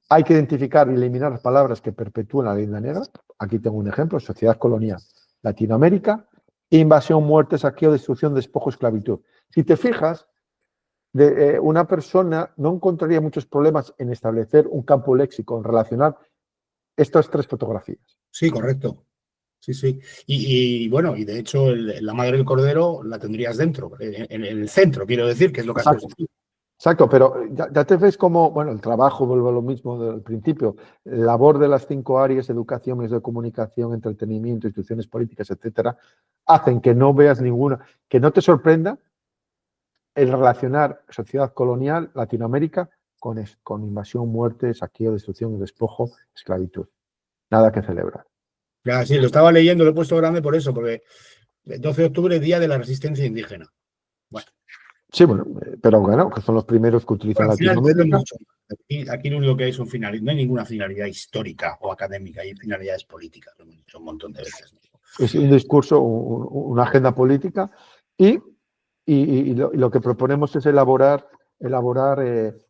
Hay que identificar y eliminar las palabras que perpetúan la leyenda negra. Aquí tengo un ejemplo: sociedad colonial, Latinoamérica, invasión, muerte, saqueo, destrucción, despojo, esclavitud. Si te fijas, una persona no encontraría muchos problemas en establecer un campo léxico, en relacionar estas 3 fotografías. Sí, correcto. Sí. Y bueno, y de hecho la madre del cordero la tendrías dentro, en el centro, quiero decir, que es lo que has puesto. Exacto, pero ya te ves como, bueno, el trabajo, vuelvo a lo mismo del principio, labor de las 5 áreas, educación, medios de comunicación, entretenimiento, instituciones políticas, etcétera, hacen que no veas ninguna, que no te sorprenda el relacionar sociedad colonial, Latinoamérica, con invasión, muerte, saqueo, destrucción, despojo, esclavitud. Nada que celebrar. Ya, sí, lo estaba leyendo, lo he puesto grande por eso, porque el 12 de octubre, Día de la Resistencia Indígena. Bueno. Sí, bueno, pero bueno, que son los primeros que utilizan Latinoamérica. Aquí lo único que hay no hay ninguna finalidad histórica o académica, hay finalidades políticas, lo hemos dicho un montón de veces. Es un discurso, una agenda política y lo que proponemos es elaborar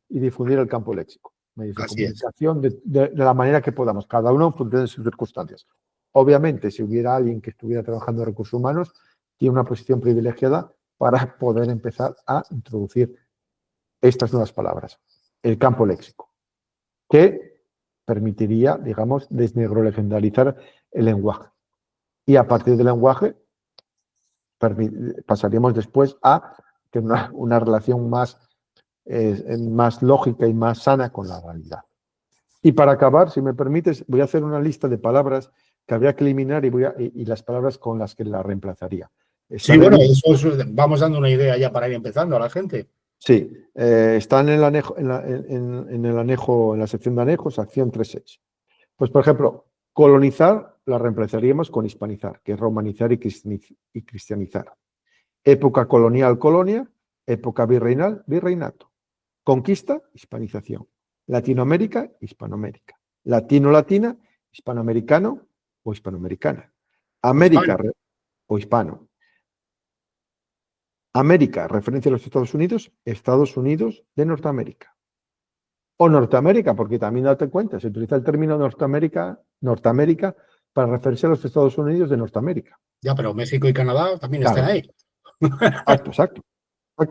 y difundir el campo léxico. Medios de comunicación de la manera que podamos, cada uno en función de sus circunstancias. Obviamente, si hubiera alguien que estuviera trabajando en recursos humanos, tiene una posición privilegiada para poder empezar a introducir estas nuevas palabras, el campo léxico, que permitiría, digamos, desnegrolegendarizar el lenguaje. Y a partir del lenguaje, pasaríamos después a tener una relación más lógica y más sana con la realidad. Y para acabar, si me permites, voy a hacer una lista de palabras que habría que eliminar y las palabras con las que la reemplazaría. Sí, bueno, vamos dando una idea ya para ir empezando a la gente. Sí, está en el anejo, en la sección de anejos, acción 3.6. Pues, por ejemplo, colonizar la reemplazaríamos con hispanizar, que es romanizar y cristianizar. Época colonial, colonia. Época virreinal, virreinato. Conquista, hispanización. Latinoamérica, hispanoamérica. Latino-latina, hispanoamericano o hispanoamericana. América o hispano. América, referencia a los Estados Unidos de Norteamérica. O Norteamérica, porque también date cuenta, se utiliza el término Norteamérica para referirse a los Estados Unidos de Norteamérica. Ya, pero México y Canadá también están ahí. Exacto.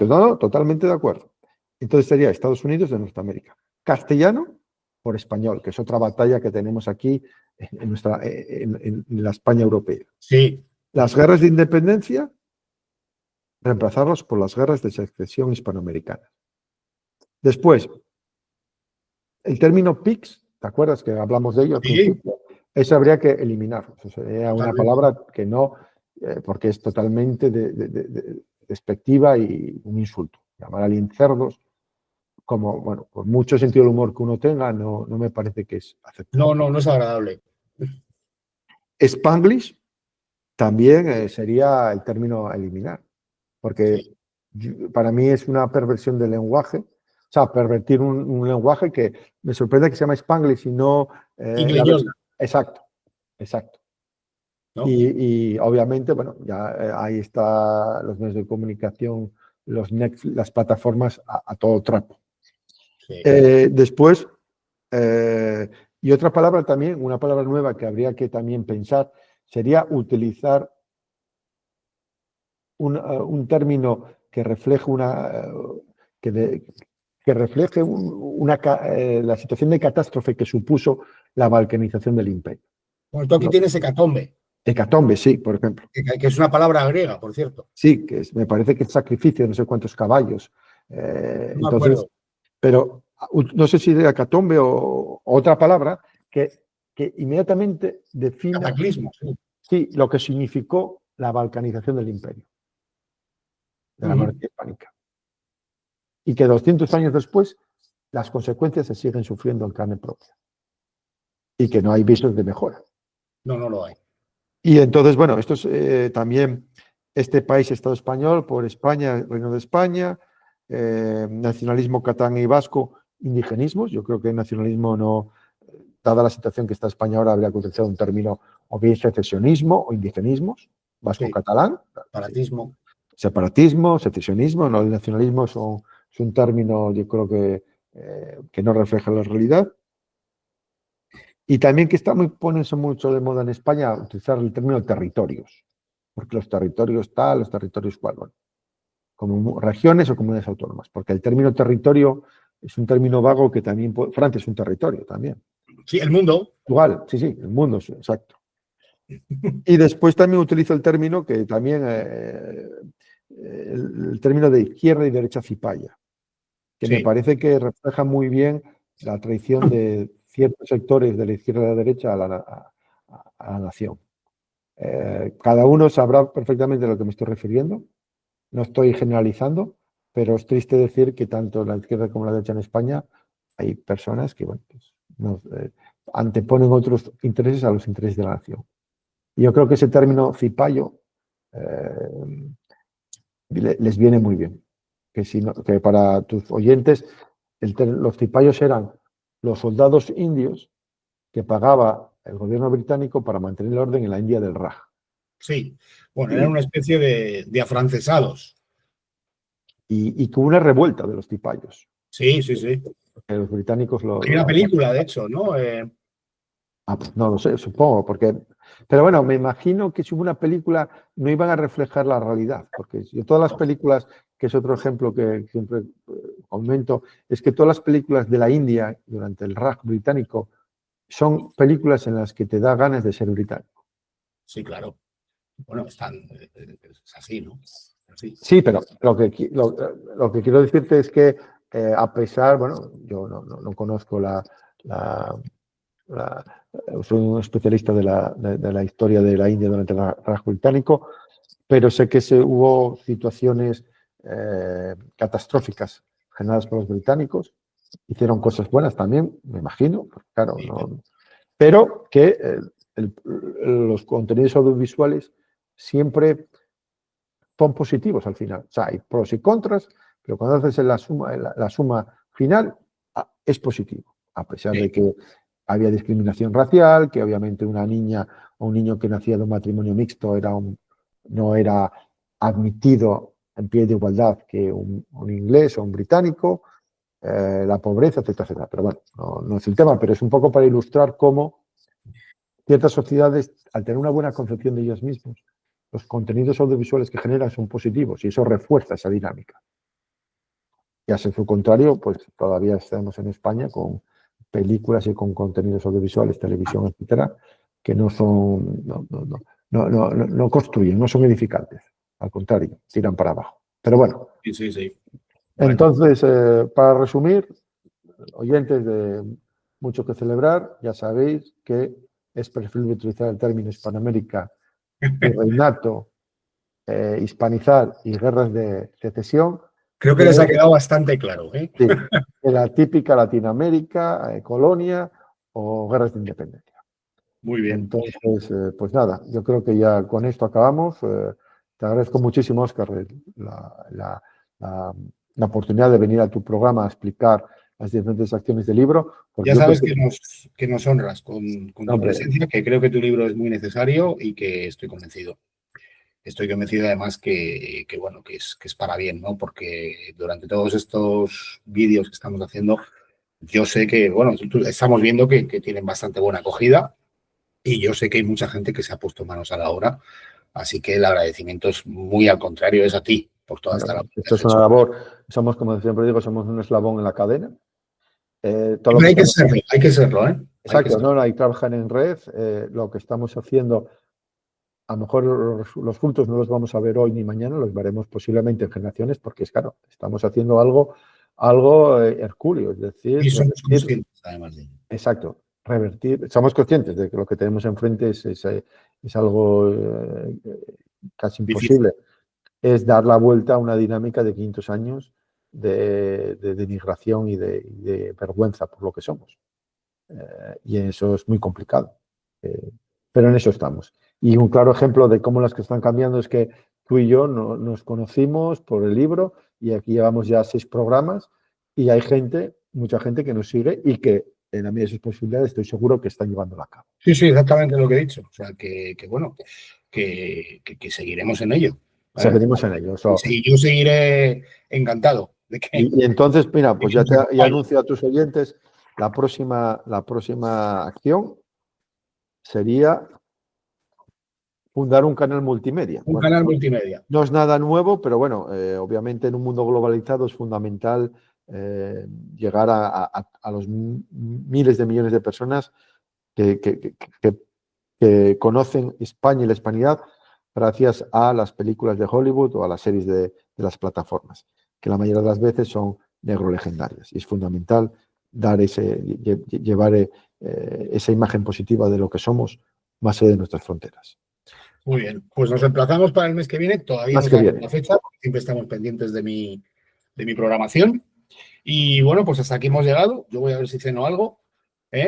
No, totalmente de acuerdo. Entonces sería Estados Unidos de Norteamérica. Castellano por español, que es otra batalla que tenemos aquí en la España europea. Sí. Las guerras de independencia, reemplazarlos por las guerras de secesión hispanoamericanas. Después, el término PIX, ¿te acuerdas que hablamos de ello al principio? Eso habría que eliminarlo. Sería una palabra que no, porque es totalmente despectiva y un insulto. Llamar a alguien cerdos, como, bueno, por mucho sentido del humor que uno tenga, no me parece que es aceptable. No es agradable. Spanglish también sería el término a eliminar, porque para mí es una perversión del lenguaje, o sea, pervertir un lenguaje que me sorprende que se llama Spanglish y no... Exacto. ¿No? Y obviamente, bueno, ya ahí está los medios de comunicación, Netflix, las plataformas a todo trapo. Sí. Después, y otra palabra también, una palabra nueva que habría que también pensar, sería utilizar un término que refleje la situación de catástrofe que supuso la balcanización del imperio. Bueno, tú aquí tienes hecatombe. Hecatombe, sí, por ejemplo. Que es una palabra griega, por cierto. Sí, me parece que es sacrificio de no sé cuántos caballos. No entonces, pero no sé si de hecatombe o otra palabra que inmediatamente define cataclismo, sí, lo que significó la balcanización del imperio, de la monarquía hispánica. Y que 200 años después las consecuencias se siguen sufriendo en carne propia. Y que no hay visos de mejora. No lo hay. Y entonces, bueno, esto es también este país, Estado español, por España, Reino de España, nacionalismo catalán y vasco, indigenismos. Yo creo que el nacionalismo no, dada la situación que está España ahora, habría que utilizar un término o bien secesionismo o indigenismos, vasco-catalán. Separatismo. Separatismo, secesionismo, no, el nacionalismo es un término, yo creo que no refleja la realidad. Y también que poniéndose mucho de moda en España utilizar el término territorios, porque los territorios tal, los territorios cual, bueno, como regiones o comunidades autónomas, porque el término territorio es un término vago que también Francia es un territorio también. Sí, el mundo. Igual, sí, el mundo, exacto. Y después también utilizo el término que también, el término de izquierda y derecha cipaya, que me parece que refleja muy bien la traición de ciertos sectores de la izquierda y de la derecha a la nación. Cada uno sabrá perfectamente a lo que me estoy refiriendo. No estoy generalizando, pero es triste decir que tanto la izquierda como la derecha en España hay personas que bueno, pues, anteponen otros intereses a los intereses de la nación. Y yo creo que ese término cipayo les viene muy bien. Que para tus oyentes, los cipayos eran los soldados indios que pagaba el gobierno británico para mantener el orden en la India del Raj. Sí, bueno, eran una especie de afrancesados. Y que hubo una revuelta de los cipayos. Sí. Que los británicos Hay una película, de hecho, ¿no? Pues no lo sé, supongo, pero bueno, me imagino que si hubo una película no iban a reflejar la realidad, porque todas las películas, que es otro ejemplo que siempre comento, es que todas las películas de la India durante el Raj británico son películas en las que te da ganas de ser británico. Sí, claro. bueno, es así, ¿no? Así. Sí, pero lo que quiero decirte es que a pesar, bueno, yo no conozco soy un especialista de la historia de la India durante el Raj británico, pero sé que hubo situaciones catastróficas generadas por los británicos. Hicieron cosas buenas también, me imagino, claro, Sí, pero que los contenidos audiovisuales siempre son positivos al final. O sea, hay pros y contras, pero cuando haces la suma final, es positivo, a pesar de que había discriminación racial, que obviamente una niña o un niño que nacía de un matrimonio mixto no era admitido en pie de igualdad que un inglés o un británico, la pobreza, etcétera, etcétera. Pero bueno, no es el tema, pero es un poco para ilustrar cómo ciertas sociedades, al tener una buena concepción de ellas mismas, los contenidos audiovisuales que generan son positivos y eso refuerza esa dinámica. Y a su contrario, pues todavía estamos en España con películas y con contenidos audiovisuales, televisión, etcétera, que no construyen, no son edificantes. Al contrario, tiran para abajo. Pero bueno. Sí. Entonces, para resumir, oyentes de Mucho que Celebrar, ya sabéis que es preferible utilizar el término Hispanoamérica virreinato, hispanizar y guerras de secesión. Creo que les ha quedado bastante claro. Sí, de la típica Latinoamérica, colonia o guerras de independencia. Muy bien. Entonces, pues nada, yo creo que ya con esto acabamos. Te agradezco muchísimo, Óscar, la oportunidad de venir a tu programa a explicar las diferentes acciones del libro. Ya sabes que nos honras con tu presencia, que creo que tu libro es muy necesario y que estoy convencido. Estoy convencido además que es para bien, ¿no? Porque durante todos estos vídeos que estamos haciendo, yo sé que, bueno, estamos viendo que tienen bastante buena acogida y yo sé que hay mucha gente que se ha puesto manos a la obra. Así que el agradecimiento es muy al contrario, es a ti por toda esta labor. Esto es una labor, somos, como siempre digo, somos un eslabón en la cadena. Hay que serlo, ¿eh? Exacto, no hay que trabajar en red. Lo que estamos haciendo, a lo mejor los frutos no los vamos a ver hoy ni mañana, los veremos posiblemente en generaciones, porque es claro, estamos haciendo algo hercúleo, es decir... Y somos conscientes, además de ello. Exacto, revertir, somos conscientes de que lo que tenemos enfrente es algo casi imposible. Es dar la vuelta a una dinámica de 500 años de denigración y de vergüenza por lo que somos. Y eso es muy complicado. Pero en eso estamos. Y un claro ejemplo de cómo las que están cambiando es que tú y yo nos conocimos por el libro y aquí llevamos ya 6 programas y hay mucha gente que nos sigue y que en la medida de sus posibilidades estoy seguro que están llevándola a cabo. Sí, exactamente lo que he dicho. O sea, que seguiremos en ello. Seguiremos en ello. Sí, yo seguiré encantado. De que... y entonces, mira, pues ya anuncio a tus oyentes la próxima acción sería fundar un canal multimedia. Canal multimedia. No es nada nuevo, pero bueno, obviamente en un mundo globalizado es fundamental llegar a los miles de millones de personas que conocen España y la hispanidad gracias a las películas de Hollywood o a las series de las plataformas, que la mayoría de las veces son negrolegendarias. Y es fundamental llevar esa imagen positiva de lo que somos más allá de nuestras fronteras. Muy bien, pues nos emplazamos para el mes que viene. Todavía no sabemos la fecha, porque siempre estamos pendientes de mi programación. Y bueno, pues hasta aquí hemos llegado. Yo voy a ver si ceno algo.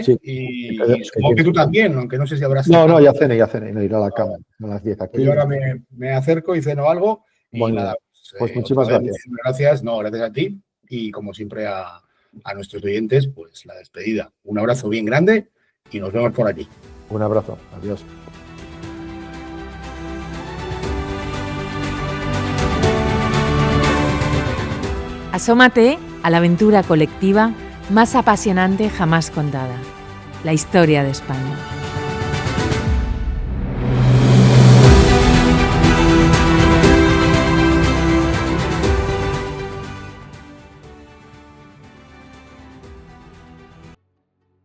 Sí, y supongo que tú también, aunque no sé si habrás... No, ya cené, no iré a la cama a las 10 aquí. Pues yo ahora me acerco y ceno algo. Bueno, y nada, pues muchísimas gracias. Gracias a ti. Y como siempre a nuestros oyentes, pues la despedida. Un abrazo bien grande y nos vemos por aquí. Un abrazo. Adiós. Asómate a la aventura colectiva más apasionante jamás contada, la historia de España.